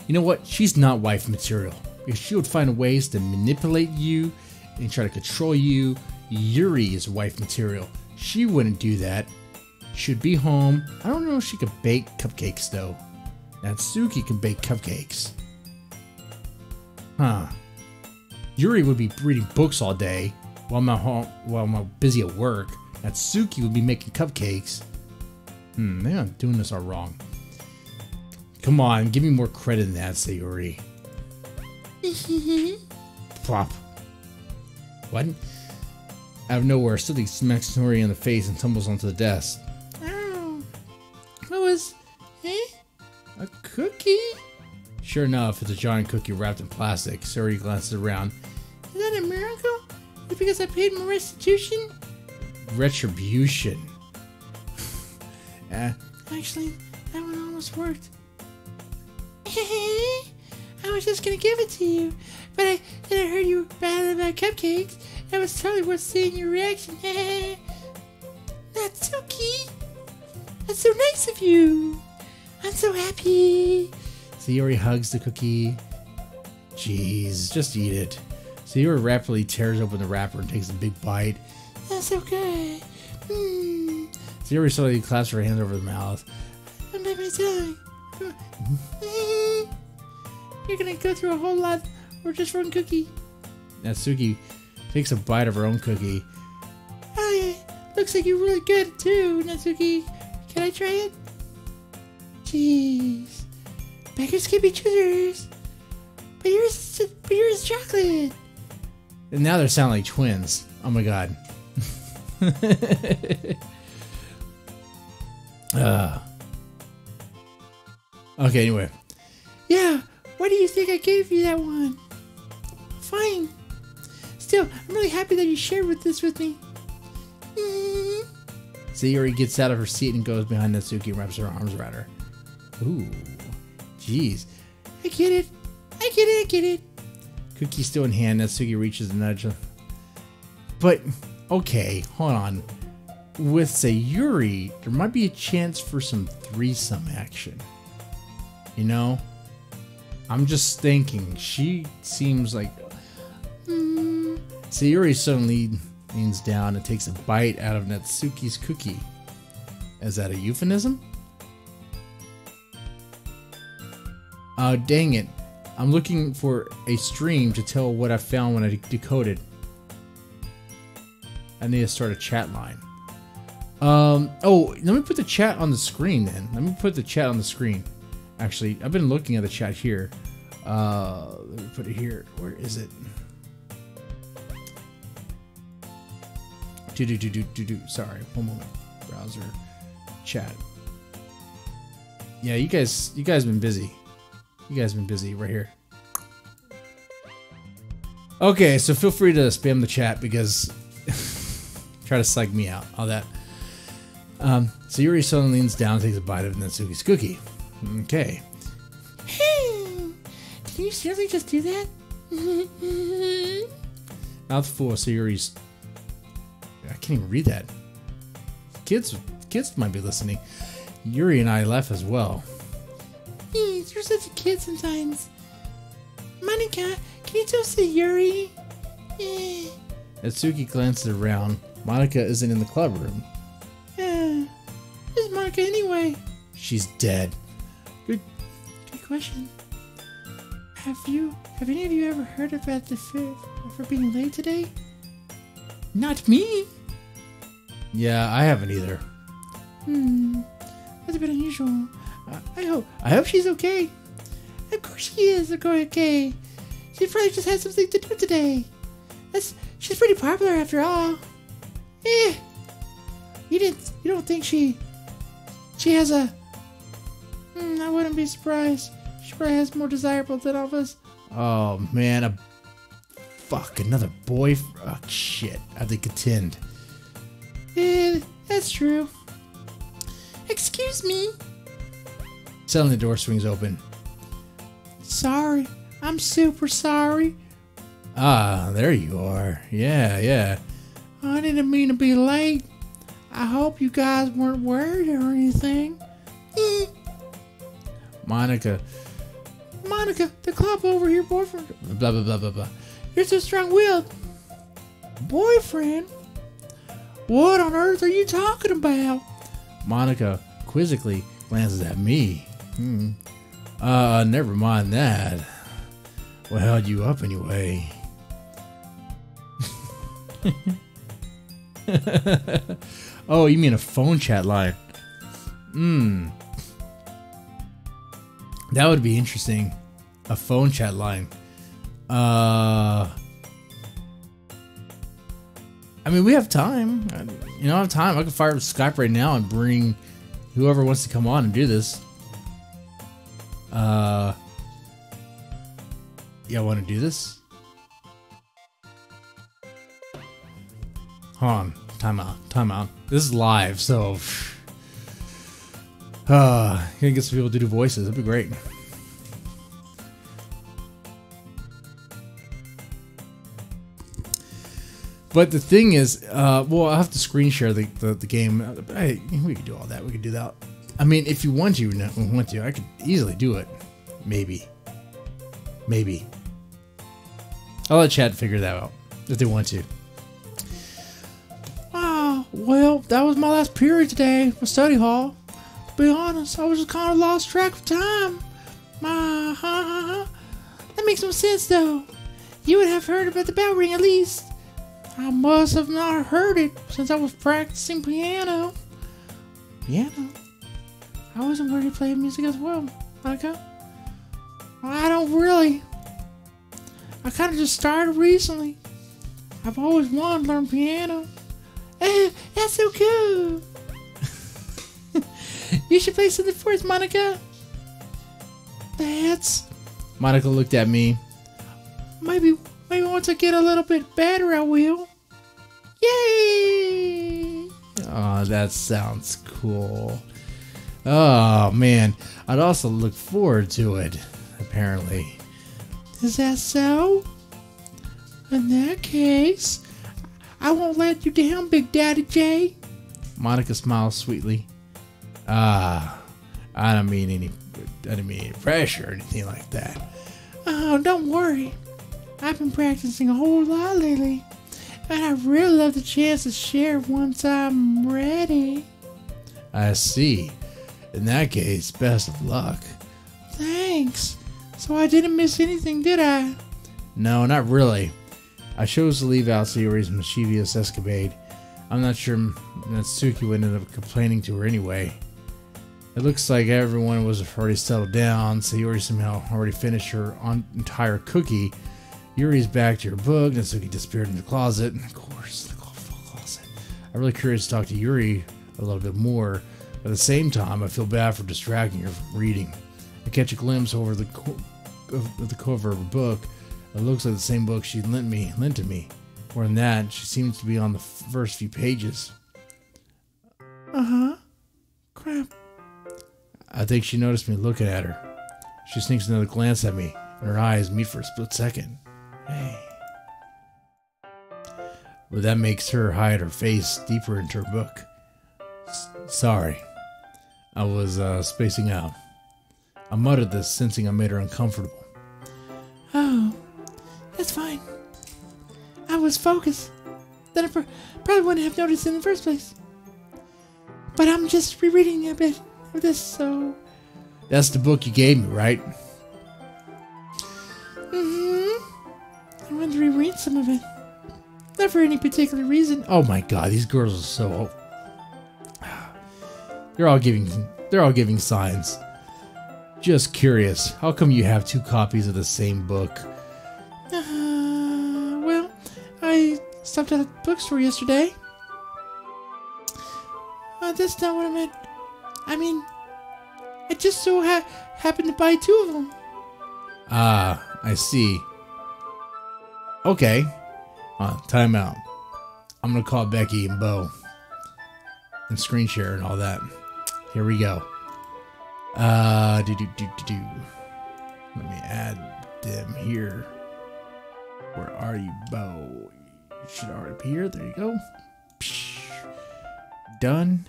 You know what? She's not wife material. Because she would find ways to manipulate you and try to control you. Yuri is wife material. She wouldn't do that. She'd be home. I don't know if she could bake cupcakes though. Natsuki can bake cupcakes. Huh. Yuri would be reading books all day while I'm busy at work. Natsuki would be making cupcakes. Maybe I'm doing this all wrong. Come on, give me more credit than that, Sayori. Plop. What? Out of nowhere, something smacks Sayori in the face and tumbles onto the desk. Oh. What was... A cookie? Sure enough, it's a giant cookie wrapped in plastic. Sayori glances around. Is that a miracle? Is it because I paid my restitution? Retribution. Actually, that one almost worked. I was just gonna give it to you, but then I heard you bad about cupcakes. That was totally worth seeing your reaction. Natsuki! That's so nice of you! I'm so happy! Sayori hugs the cookie. Jeez, just eat it. Sayori rapidly tears open the wrapper and takes a big bite. That's so good. Sayori slowly clasps her hands over the mouth. I'm by my tongue. You're gonna go through a whole lot or just one cookie. Natsuki takes a bite of her own cookie. Oh yeah, looks like you're really good too, Natsuki. Can I try it? Jeez. Beggars can be choosers. But yours is chocolate. And now they sound like twins. Oh my god. Okay, anyway. Yeah, why do you think I gave you that one? Fine. Still, I'm really happy that you shared this with me. Sayori gets out of her seat and goes behind Natsuki and wraps her arms around her. Ooh. Jeez. I get it. Cookie still in hand, Natsuki reaches and nudges. But, okay, hold on. With Sayori, there might be a chance for some threesome action. You know? I'm just thinking, she seems like... Sayori suddenly leans down and takes a bite out of Natsuki's cookie. Is that a euphemism? Oh, dang it. I'm looking for a stream to tell what I found when I decoded. I need to start a chat line. Oh, let me put the chat on the screen then. Let me put the chat on the screen. Actually, I've been looking at the chat here. Let me put it here. Where is it? Sorry, one moment. Browser, chat. Yeah, you guys been busy. You guys been busy right here. Okay, so feel free to spam the chat because try to psych me out. All that. Sayori suddenly leans down and takes a bite of Natsuki's cookie. Okay. Can you seriously just do that? Mouthful of Sayori's. I can't even read that. Kids might be listening. Yuri and I left as well. You're such a kid sometimes. Monica, can you tell Sayori? Natsuki glances around. Monica isn't in the club room. Where's Monica anyway? She's dead. Good question. Have any of you ever heard about the fear for being late today? Not me. Yeah, I haven't either. That's a bit unusual. I hope she's okay. Of course she is okay. She probably just had something to do today. She's pretty popular after all. You don't think she has a... I wouldn't be surprised. She probably has more desirable than all of us. Oh, man. Another boy. Oh, shit. I have to contend. That's true. Excuse me. Suddenly the door swings open. Sorry. I'm super sorry. Ah, there you are. Yeah. I didn't mean to be late. I hope you guys weren't worried or anything. Monica, the club over here, boyfriend. blah, blah, blah, blah, blah. You're so strong-willed. Boyfriend? What on earth are you talking about? Monica quizzically glances at me. Never mind that. What held you up anyway? Oh, you mean a phone chat line? That would be interesting. A phone chat line. I mean, we have time. I have time. I can fire up Skype right now and bring whoever wants to come on and do this. Y'all want to do this? Hold on. Time out. This is live, so... gonna get some people to do voices. That'd be great. But the thing is, well, I have to screen share the game. Hey, we could do all that. We could do that. I mean, if you want to, I could easily do it. Maybe. I'll let chat figure that out if they want to. Well, that was my last period today for study hall. To be honest, I was just kind of lost track of time. That makes no sense, though. You would have heard about the bell ring at least. I must have not heard it since I was practicing piano. Piano? I wasn't ready to play music as well, Monica. Well, I don't really. I kind of just started recently. I've always wanted to learn piano. That's so cool. You should play something for us, Monica. Monica looked at me. Maybe once I get a little bit better, I will. Yay! Oh, that sounds cool. Oh, man. I'd also look forward to it, apparently. Is that so? In that case, I won't let you down, Big Daddy J. Monica smiles sweetly. I didn't mean any pressure or anything like that. Oh, don't worry. I've been practicing a whole lot lately, and I really love the chance to share once I'm ready. I see. In that case, best of luck. Thanks. So I didn't miss anything, did I? No, not really. I chose to leave out Sayori's mischievous escapade. I'm not sure Natsuki would end up complaining to her anyway. It looks like everyone was already settled down. Sayori somehow already finished her entire cookie. Yuri's back to her book. Natsuki disappeared in the closet. Of course, the closet. I'm really curious to talk to Yuri a little bit more. But at the same time, I feel bad for distracting her from reading. I catch a glimpse over the cover of her book. It looks like the same book she lent to me. More than that, she seems to be on the first few pages. Crap. I think she noticed me looking at her. She sneaks another glance at me, and her eyes meet for a split second. Hey. But that makes her hide her face deeper into her book. Sorry. I was spacing out. I muttered this, sensing I made her uncomfortable. Oh, that's fine. I was focused. Then I probably wouldn't have noticed in the first place. But I'm just rereading a bit of this, so... That's the book you gave me, right? I wanted to reread some of it. Not for any particular reason. Oh my god, these girls are so... They're all giving They're all giving signs. Just curious, how come you have 2 copies of the same book? Well, I stopped at a bookstore yesterday. That's not what I meant. I mean, I just so happened to buy 2 of them. Ah, I see. Okay. Time out. I'm gonna call Becky and Bo. And screen share and all that. Here we go. Let me add them here. Where are you, Bo? You should already be here. There you go. Done.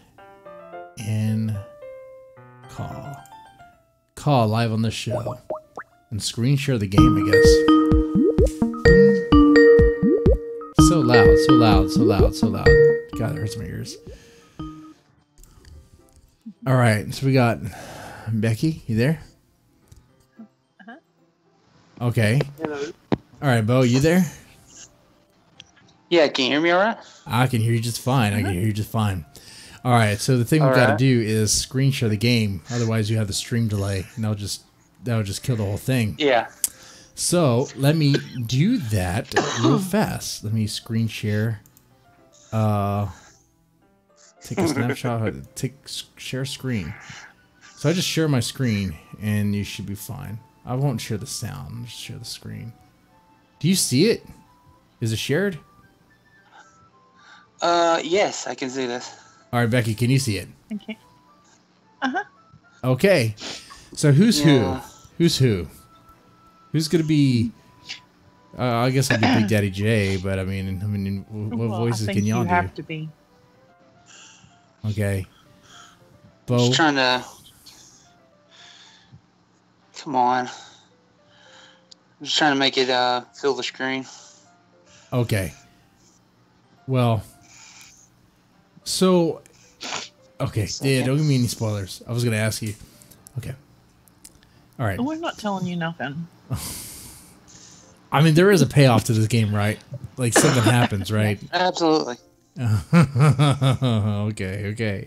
And call. Call live on the show. And screen share the game, I guess. So loud, so loud, so loud, so loud. God, it hurts my ears. All right, so we got Becky. You there? Uh-huh. Okay. Hello. All right, Bo, you there? Yeah, can you hear me all right? I can hear you just fine. I can hear you just fine. All right, so the thing we've got to do is screen share the game. Otherwise, you have the stream delay, and that'll just kill the whole thing. Yeah. So let me do that real fast. Let me screen share. Take a snapshot. Share screen. So I just share my screen, and you should be fine. I won't share the sound. I'll just share the screen. Do you see it? Is it shared? Yes, I can see this. All right, Becky, can you see it? Okay. Okay. So who's Yeah. who? Who's who? Who's gonna be? I guess I'll be Big Daddy J, but I mean, what voices can y'all do? You have to be. Okay. Bo. Just trying to. Come on. I'm just trying to make it fill the screen. Okay. Well. So. Okay. Yeah. Don't give me any spoilers. I was gonna ask you. Okay. All right. We're not telling you nothing. I mean, there is a payoff to this game, right? Like something happens, right? Absolutely. Okay.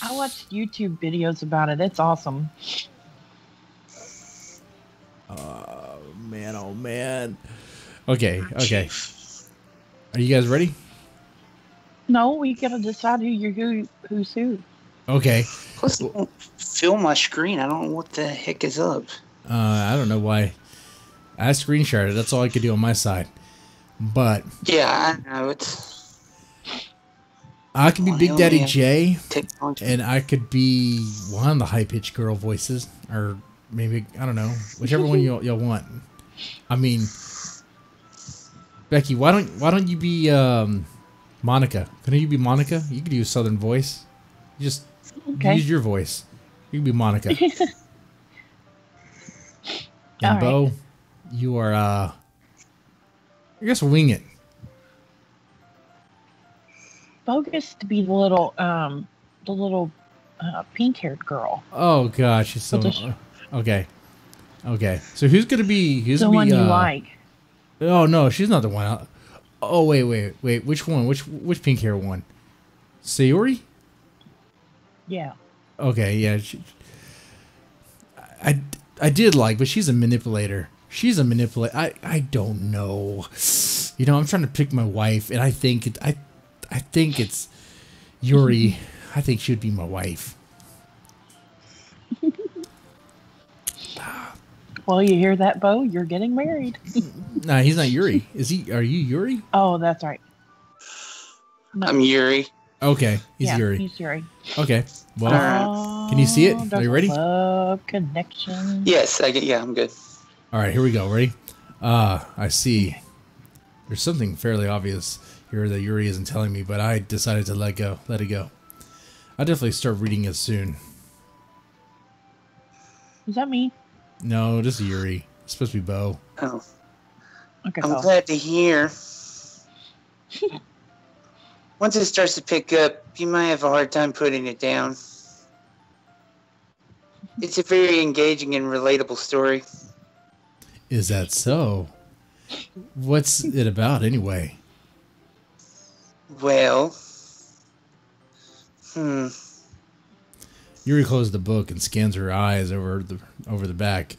I watched YouTube videos about it. It's awesome. Oh man. Okay. Are you guys ready? No, we gotta decide who's who. Okay. Plus, it won't fill my screen. I don't know what the heck is up. I don't know why. I screen shared it. That's all I could do on my side. But Yeah, I know it's. I could be Well, Big hell Daddy yeah. J, Technology. and I could be one of the high pitched girl voices, or maybe I don't know, whichever one y'all want. I mean, Becky, why don't you be Monica? Couldn't you be Monica? You could do a southern voice. You just use your voice. You can be Monica. And All Bo, you are I guess wing it. Bogus to be the little pink-haired girl. Oh gosh, she's so okay. So who's gonna be? Who's The gonna one be? you like. Oh no, she's not the one. Oh wait. Which one? Which pink hair one? Sayori? Yeah. Okay, yeah. I did like, but she's a manipulator. She's a manipulator. I don't know. You know, I'm trying to pick my wife, and I think it's Yuri. I think she'd be my wife. Well, you hear that, Bo? You're getting married. Nah, he's not Yuri. Is he? Are you Yuri? Oh, that's right. No. I'm Yuri. Okay, he's yeah, Yuri. He's Yuri. Okay, well, Alright. can you see it? Are There's you ready? a love connection. Yes, yeah, I'm good. All right, here we go. Ready? I see. There's something fairly obvious here that Yuri isn't telling me, but I decided to let it go. I'll definitely start reading it soon. Is that me? No, just Yuri. It's supposed to be Bo. Oh, Okay. I'm Bo. glad to hear. Once it starts to pick up, you might have a hard time putting it down. It's a very engaging and relatable story. Is that so? What's it about anyway? Well, Yuri closes the book and scans her eyes over the back.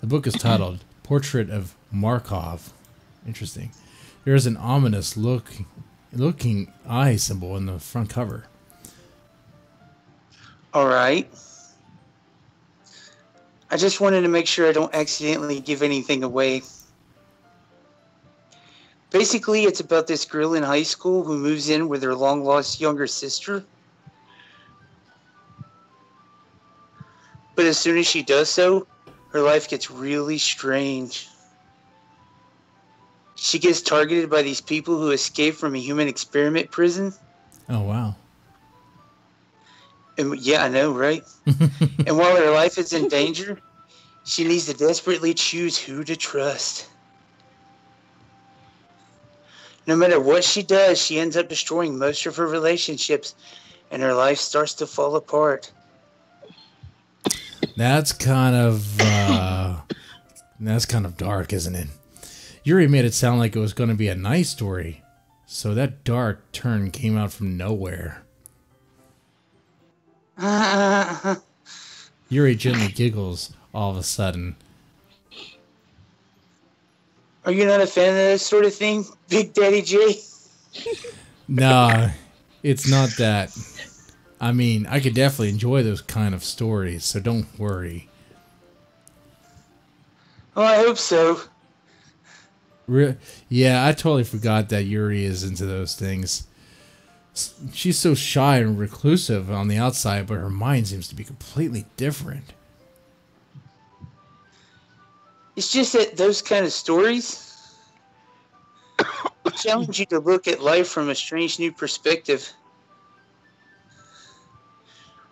The book is titled Portrait of Markov. Interesting. There is an ominous looking eye symbol in the front cover. All right. I just wanted to make sure I don't accidentally give anything away. Basically, it's about this girl in high school who moves in with her long-lost younger sister. But as soon as she does so, her life gets really strange. She gets targeted by these people who escaped from a human experiment prison. Oh, wow. And yeah, I know, right? And while her life is in danger, she needs to desperately choose who to trust. No matter what she does, she ends up destroying most of her relationships, and her life starts to fall apart. That's kind of dark, isn't it? Yuri made it sound like it was going to be a nice story, so that dark turn came out from nowhere. Yuri gently giggles all of a sudden. Are you not a fan of this sort of thing, Big Daddy J? Nah, it's not that. I mean, I could definitely enjoy those kind of stories, so don't worry. Oh, I hope so. Yeah, I totally forgot that Yuri is into those things. She's so shy and reclusive on the outside, but her mind seems to be completely different. It's just that those kind of stories challenge you to look at life from a strange new perspective.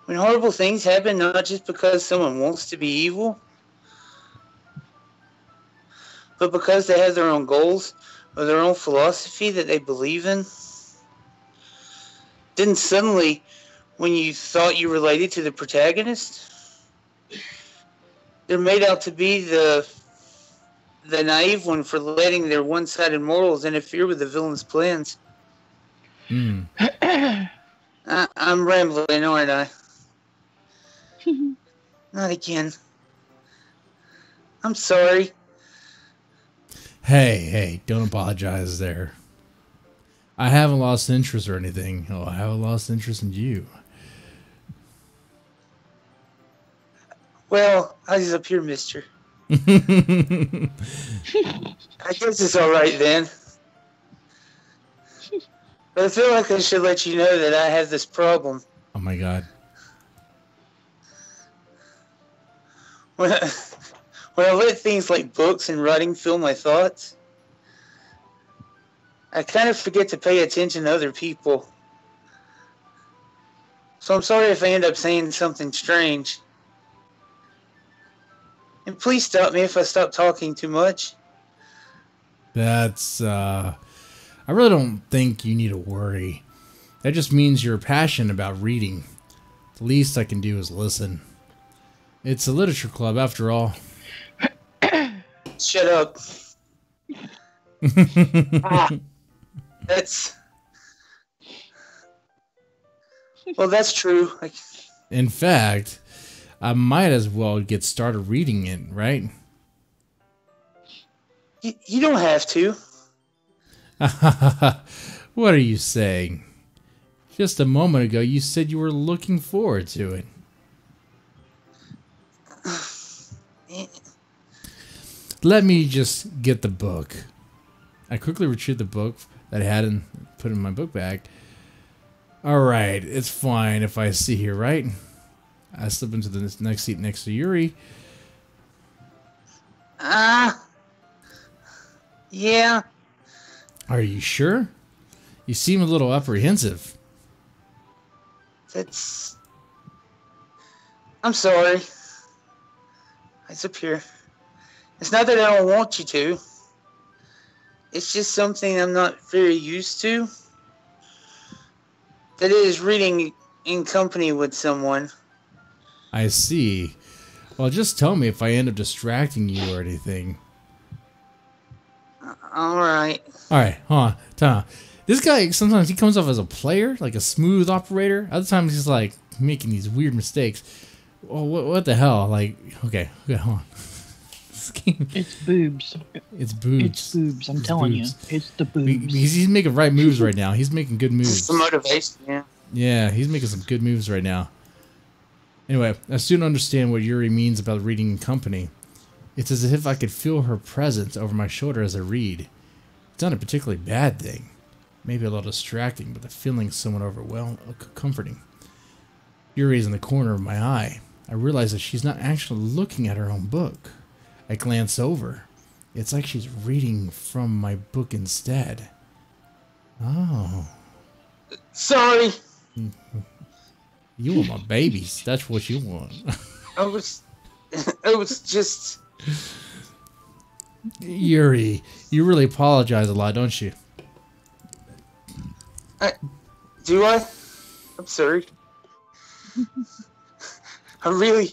When horrible things happen, not just because someone wants to be evil, but because they have their own goals or their own philosophy that they believe in, then suddenly, when you thought you related to the protagonist, they're made out to be the naive one for letting their one-sided morals interfere with the villain's plans. I'm rambling, aren't I? Not again. I'm sorry. Hey, don't apologize there. I haven't lost interest or anything. Oh, I haven't lost interest in you. Well, I was up here, mister. I guess it's all right then. But I feel like I should let you know that I have this problem. Oh my god. When I let things like books and writing fill my thoughts, I kind of forget to pay attention to other people. So I'm sorry if I end up saying something strange. And please stop me if I stop talking too much. That's, I really don't think you need to worry. That just means you're passionate about reading. The least I can do is listen. It's a literature club, after all. Shut up. That's true. In fact, I might as well get started reading it, right? You don't have to. What are you saying? Just a moment ago, you said you were looking forward to it. Let me just get the book. I quickly retrieved the book that I had and put in my book bag. Alright, it's fine if I sit here, right? I slip into the next seat next to Yuri. Yeah. Are you sure? You seem a little apprehensive. I'm sorry. It's up here. It's not that I don't want you to. It's just something I'm not very used to. That is, reading in company with someone. I see. Well, just tell me if I end up distracting you or anything. Alright. Alright, hold on. Time out. This guy, sometimes he comes off as a player, like a smooth operator. Other times he's like making these weird mistakes. Oh, what the hell? Like, okay, hold on. It's boobs. It's boobs. It's boobs. I'm telling you, it's the boobs. He's making right moves right now. He's making good moves. Just the motivation, yeah. Yeah, he's making some good moves right now. Anyway, I soon understand what Yuri means about reading in company. It's as if I could feel her presence over my shoulder as I read. It's not a particularly bad thing. Maybe a little distracting, but the feeling is somewhat comforting. Yuri's in the corner of my eye. I realize that she's not actually looking at her own book. I glance over. It's like she's reading from my book instead. Oh. Sorry. You want my babies. That's what you want. I was just... Yuri, you really apologize a lot, don't you? Do I? I'm sorry. I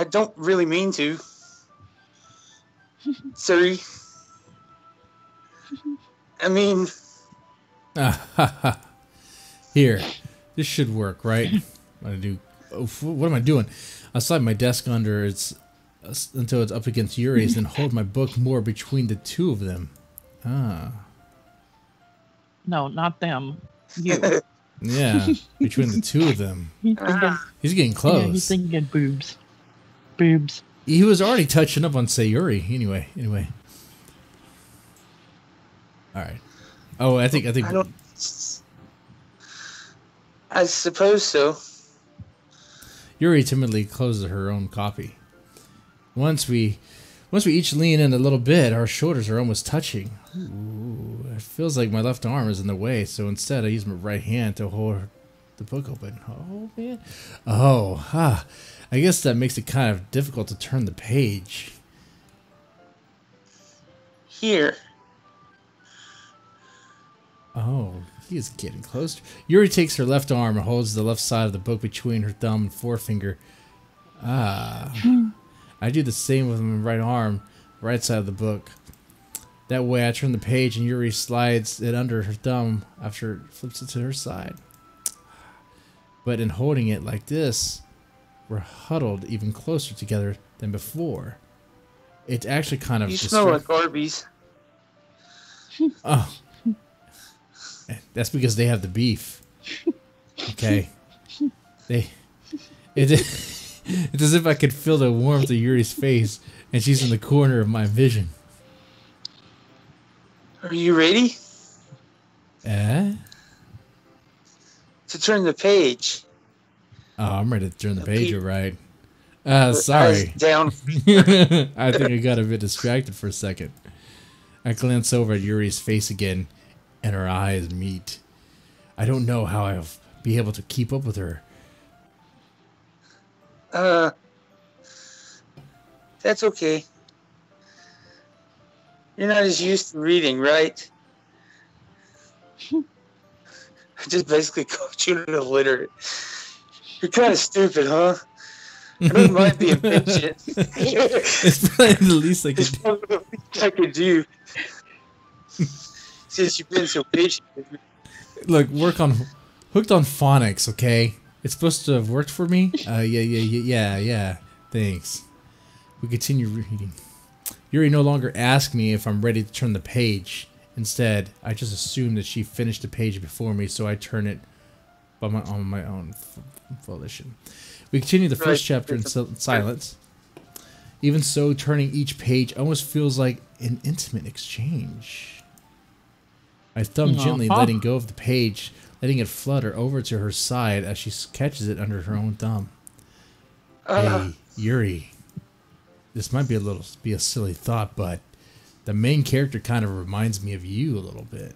don't really mean to. Sorry. I mean... Here, this should work, right? What am I doing? I slide my desk under until it's up against Yuri's, and hold my book more between the two of them. No, not them. You. Yeah, between the two of them. He's getting close. Yeah, he's thinking boobs. Boobs. He was already touching up on Sayuri. Anyway. All right. Oh, I think. I suppose so. Yuri timidly closes her own copy. Once we each lean in a little bit, our shoulders are almost touching. Ooh, it feels like my left arm is in the way, so instead I use my right hand to hold the book open. Oh, man. I guess that makes it kind of difficult to turn the page. Here. Oh, he is getting closer. Yuri takes her left arm and holds the left side of the book between her thumb and forefinger. I do the same with my right arm, right side of the book. That way I turn the page and Yuri slides it under her thumb after it flips it to her side. But in holding it like this, we're huddled even closer together than before. It's actually kind of... You smell like Arby's. Oh. That's because they have the beef. Okay. It's as if I could feel the warmth of Yuri's face, and she's in the corner of my vision. Are you ready? To turn the page. Oh, I'm ready to turn the page, all right. Sorry. Down. I think I got a bit distracted for a second. I glance over at Yuri's face again, and our eyes meet. I don't know how I'll be able to keep up with her. That's okay. You're not as used to reading, right? I just basically called you an illiterate. You're kind of stupid, huh? I don't mind being patient. It's probably the least I could do. Probably the least I could do. Since you've been so patient with me. Look, hooked on phonics, okay? It's supposed to have worked for me? Yeah. Thanks. We continue reading. Yuri no longer asks me if I'm ready to turn the page. Instead, I just assume that she finished the page before me, so I turn it on my own volition. We continue the first chapter in silence. Even so, turning each page almost feels like an intimate exchange. I thumb gently, letting go of the page, letting it flutter over to her side as she catches it under her own thumb. Hey, Yuri. This might be a silly thought, but the main character kind of reminds me of you a little bit.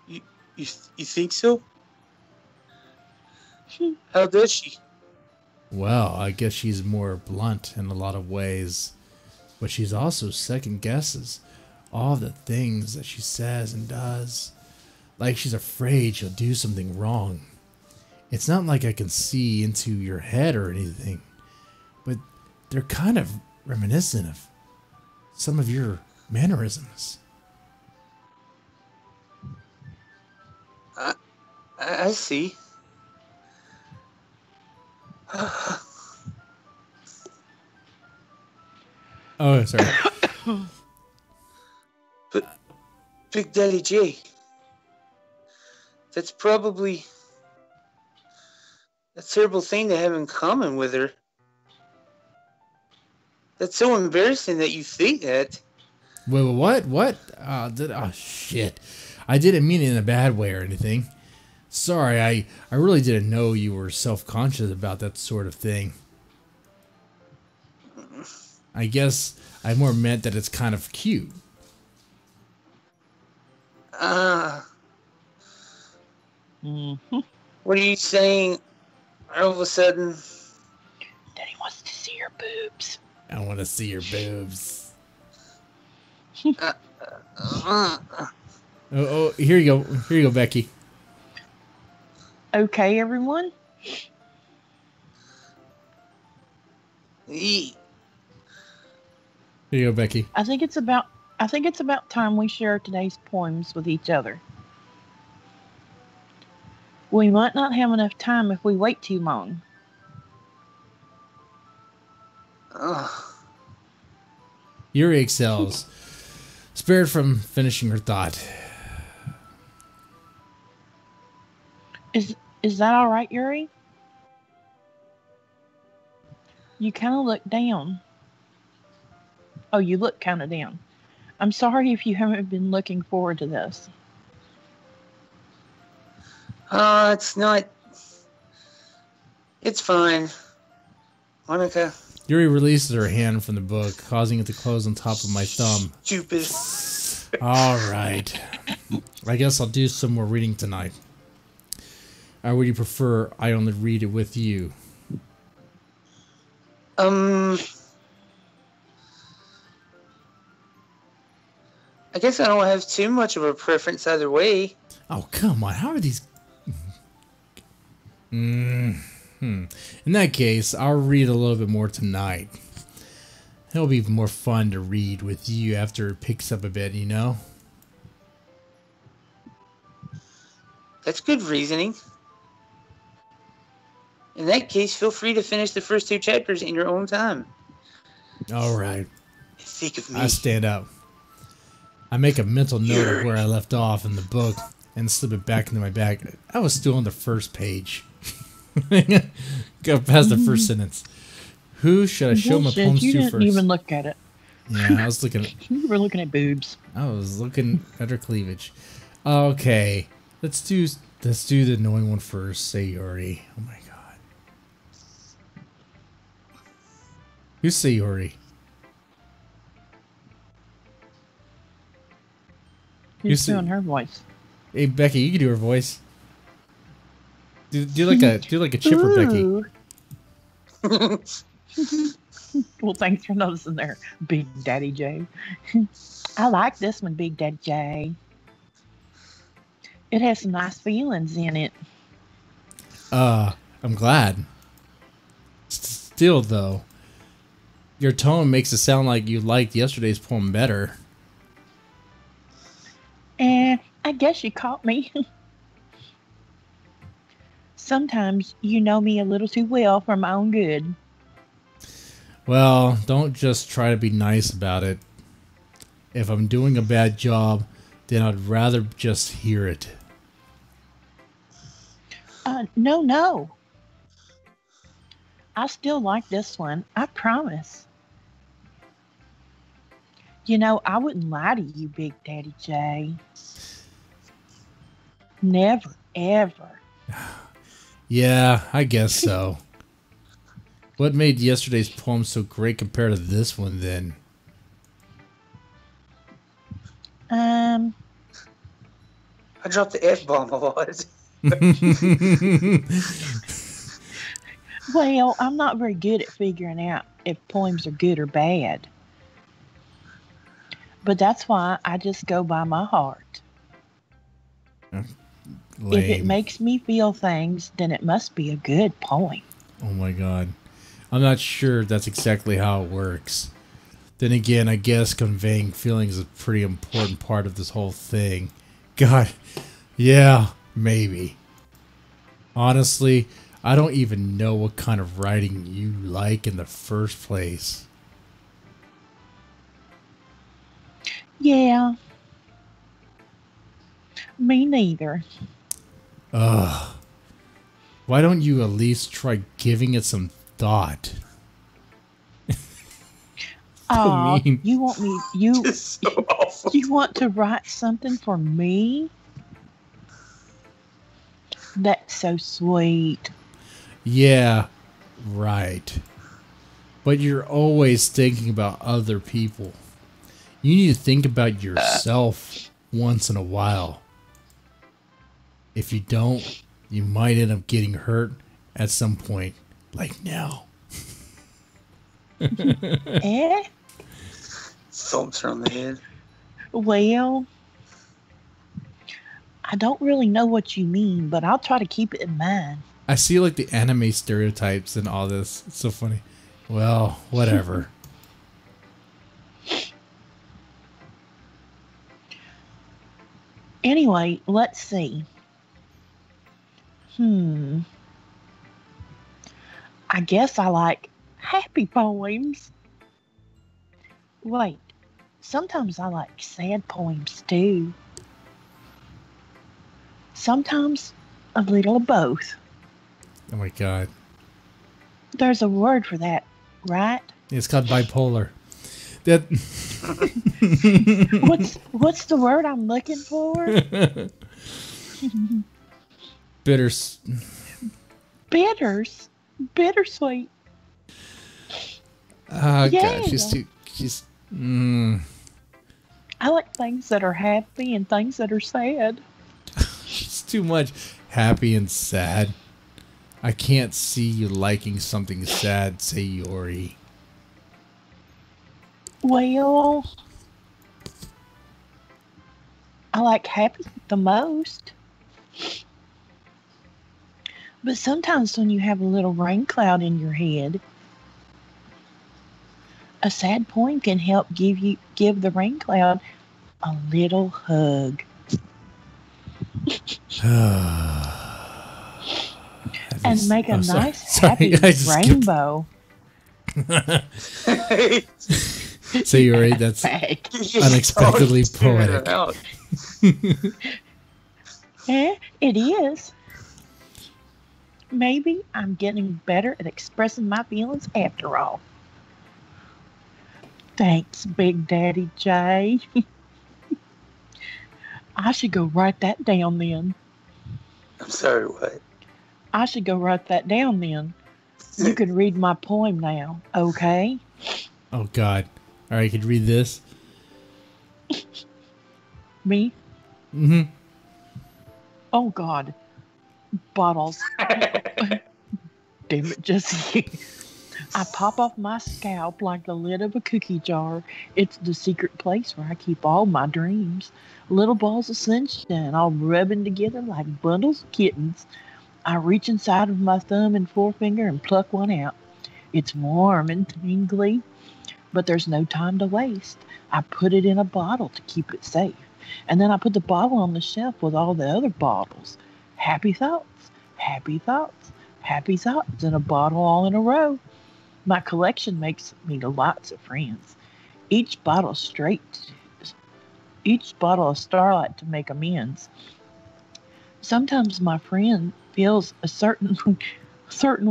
You think so? How does she? Well, I guess she's more blunt in a lot of ways, but she's also second guesses all the things that she says and does, like she's afraid she'll do something wrong. It's not like I can see into your head or anything, but they're kind of reminiscent of some of your mannerisms. I see. Oh, sorry. But Big Daddy J, that's probably a terrible thing to have in common with her. That's so embarrassing that you think that. Wait, what? What? Oh, shit. I didn't mean it in a bad way or anything. Sorry, I really didn't know you were self-conscious about that sort of thing. I guess I more meant that it's kind of cute. What are you saying all of a sudden? Daddy wants to see your boobs. I want to see your boobs. Oh, here you go. Here you go, Becky. Okay, everyone? Eee. Here you go, Becky. I think it's about time we share today's poems with each other. We might not have enough time if we wait too long. Yuri excels, spared from finishing her thought. Is that all right, Yuri? You kind of look down. Oh, you look kind of down. I'm sorry if you haven't been looking forward to this. It's not. It's fine. Monica. Yuri releases her hand from the book, causing it to close on top of my thumb. Stupid. All right. I guess I'll do some more reading tonight. Or would you prefer I only read it with you? I guess I don't have too much of a preference either way. Oh, come on. How are these... In that case, I'll read a little bit more tonight. It'll be more fun to read with you after it picks up a bit, you know? That's good reasoning. In that case, feel free to finish the first 2 chapters in your own time. All right. Think of me. I stand up. I make a mental note of where I left off in the book and slip it back into my bag. I was still on the first page. Go past the first sentence. Who should I show my poems you to didn't first? even look at it. Yeah, I was looking at... You were looking at boobs. I was looking at her cleavage. Okay. Let's do the annoying one first. Sayori. Oh my god. Who's Sayori? Who's doing her voice? Hey Becky, you can do her voice. Do like a chipper Becky. Well, thanks for noticing there, Big Daddy J. I like this one, Big Daddy J. It has some nice feelings in it. I'm glad. Still though, your tone makes it sound like you liked yesterday's poem better. I guess you caught me. Sometimes you know me a little too well for my own good. Well, don't just try to be nice about it. If I'm doing a bad job, then I'd rather just hear it. No. I still like this one. I promise. You know, I wouldn't lie to you, Big Daddy J. Never, ever. Yeah, I guess so. What made yesterday's poem so great compared to this one, then? I dropped the F-bomb a lot. Well, I'm not very good at figuring out if poems are good or bad. But that's why I just go by my heart. Lame. If it makes me feel things, then it must be a good poem. Oh my god. I'm not sure that's exactly how it works. Then again, I guess conveying feelings is a pretty important part of this whole thing. God, yeah, maybe. Honestly, I don't even know what kind of writing you like in the first place. Yeah. Me neither. Ugh. Why don't you at least try giving it some thought? Oh, mean. you want me? It's so awful. You want to write something for me? That's so sweet. Yeah, right. But you're always thinking about other people. You need to think about yourself once in a while. If you don't, you might end up getting hurt at some point, like now. Eh? Thumps her on the head. Well, I don't really know what you mean, but I'll try to keep it in mind. I see like the anime stereotypes and all this. It's so funny. Well, whatever. Anyway, let's see. I guess I like happy poems. Wait, sometimes I like sad poems too. Sometimes a little of both. Oh my god. There's a word for that, right? It's called bipolar. That What's the word I'm looking for? bitters. Bittersweet. Oh Yeah. god, she's I like things that are happy and things that are sad. she's too much happy and sad. I can't see you liking something sad, Sayori. Well, I like happy the most. But sometimes when you have a little rain cloud in your head, a sad poem can help give the rain cloud a little hug. And make a nice happy rainbow. Sayori, that's unexpectedly poetic. It is. Maybe I'm getting better at expressing my feelings after all. Thanks, Big Daddy J. I should go write that down then. I'm sorry, what? I should go write that down then. You can read my poem now, okay? Oh god. Alright, you could read this. Me? Mm-hmm. Oh god. Bottles. Damn it, Jesse. I pop off my scalp like the lid of a cookie jar. It's the secret place where I keep all my dreams. Little balls of sunshine all rubbing together like bundles of kittens. I reach inside of my thumb and forefinger and pluck one out. It's warm and tingly, but there's no time to waste. I put it in a bottle to keep it safe. And then I put the bottle on the shelf with all the other bottles. Happy thoughts, happy thoughts, happy thoughts in a bottle all in a row. My collection makes me lots of friends. Each bottle of starlight to make amends. Sometimes my friend feels a certain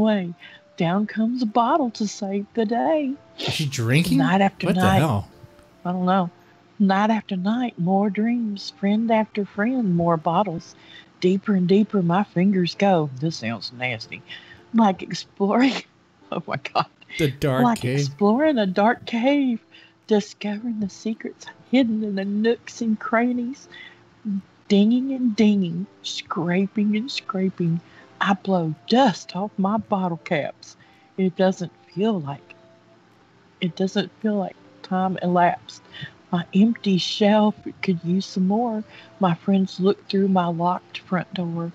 way. Down comes a bottle to save the day. Is she drinking? Night after what night. What the hell? I don't know. Night after night, more dreams. Friend after friend, more bottles. Deeper and deeper my fingers go. This sounds nasty. Like exploring. Oh my God. The dark cave. Exploring a dark cave. Discovering the secrets hidden in the nooks and crannies. Dinging and dinging. Scraping and scraping. I blow dust off my bottle caps. It doesn't feel like time elapsed. My empty shelf could use some more. My friends look through my locked front door.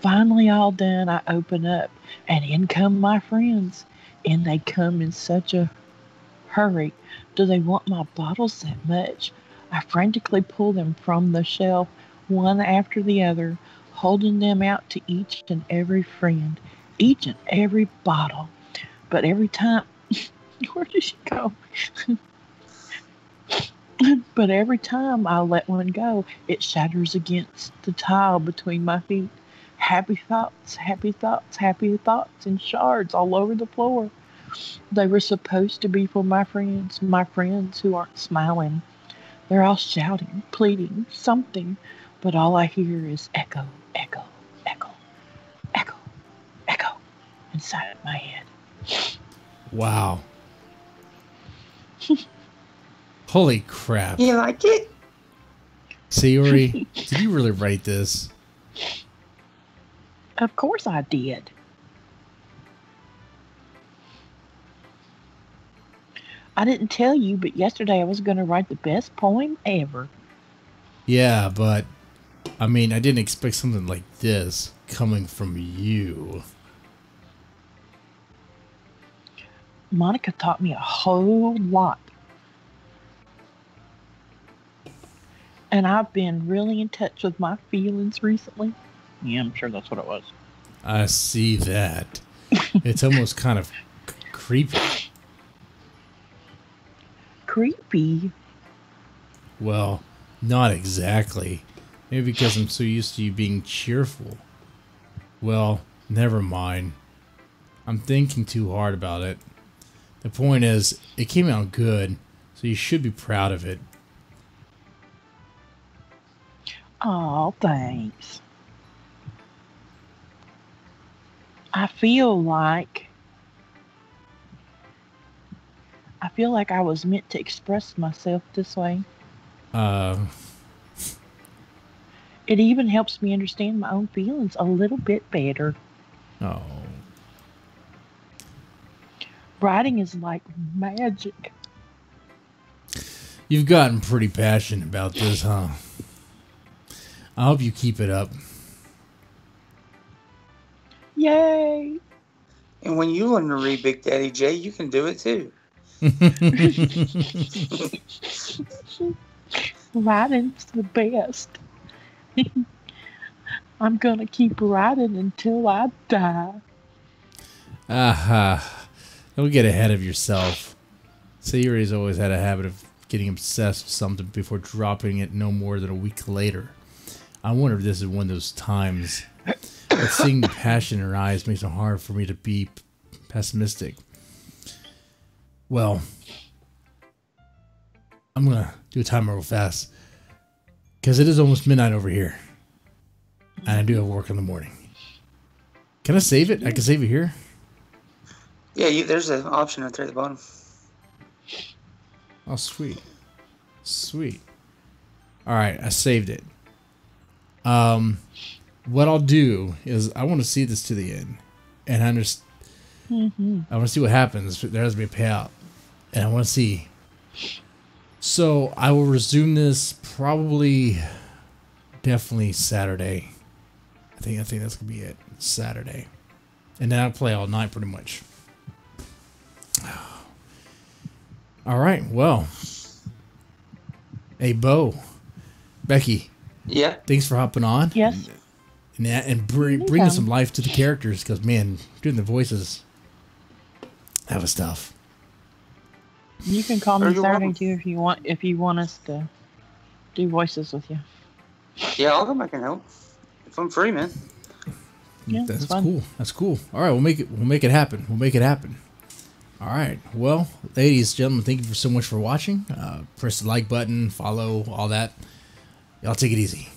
Finally all done, I open up, and in come my friends. And they come in such a hurry. Do they want my bottles that much? I frantically pull them from the shelf, one after the other, holding them out to each and every friend. each and every bottle. But every time, where did she go? But every time I let one go, it shatters against the tile between my feet. Happy thoughts, happy thoughts, happy thoughts, and shards all over the floor. They were supposed to be for my friends who aren't smiling. They're all shouting, pleading, something, but all I hear is echo, echo, echo, echo, echo inside of my head. Wow. Holy crap. You like it? Sayori, did you really write this? Of course I did. I didn't tell you, but yesterday I was going to write the best poem ever. Yeah, but I mean, I didn't expect something like this coming from you. Monica taught me a whole lot. And I've been really in touch with my feelings recently. Yeah, I'm sure that's what it was. I see that. It's almost kind of creepy. Creepy? Well, not exactly. Maybe because I'm so used to you being cheerful. Well, never mind. I'm thinking too hard about it. The point is, it came out good, so you should be proud of it. Oh, thanks. I feel like I was meant to express myself this way. It even helps me understand my own feelings a little bit better. Oh. Writing is like magic. You've gotten pretty passionate about this, huh? I hope you keep it up. Yay! And when you learn to read Big Daddy J, you can do it too. Writing's the best. I'm gonna keep writing until I die. Aha. Don't get ahead of yourself. Sayori's always had a habit of getting obsessed with something before dropping it no more than a week later. I wonder if this is one of those times. But seeing the passion in her eyes makes it hard for me to be pessimistic. Well, I'm going to do a timer real fast. Because it is almost midnight over here. And I do have work in the morning. Can I save it? I can save it here? Yeah, there's an option right there at the bottom. Oh, sweet. Sweet. Alright, I saved it. What I'll do is I want to see this to the end. And I want to see what happens. There has to be a payout. And I want to see. So I will resume this probably, definitely Saturday. I think that's going to be it. Saturday. And then I'll play all night pretty much. All right. Well. Hey, Bo. Becky. Yeah. Thanks for hopping on. Yes. And bringing some life to the characters. Because, man, doing the voices, that was tough. You can call me Saturday too if you want us to do voices with you. Yeah, I'll come back and help. If I'm free, man. Yeah, that's cool. That's cool. All right, we'll make it happen. We'll make it happen. All right. Well, ladies, gentlemen, thank you so much for watching. Press the like button, follow, all that. Y'all take it easy.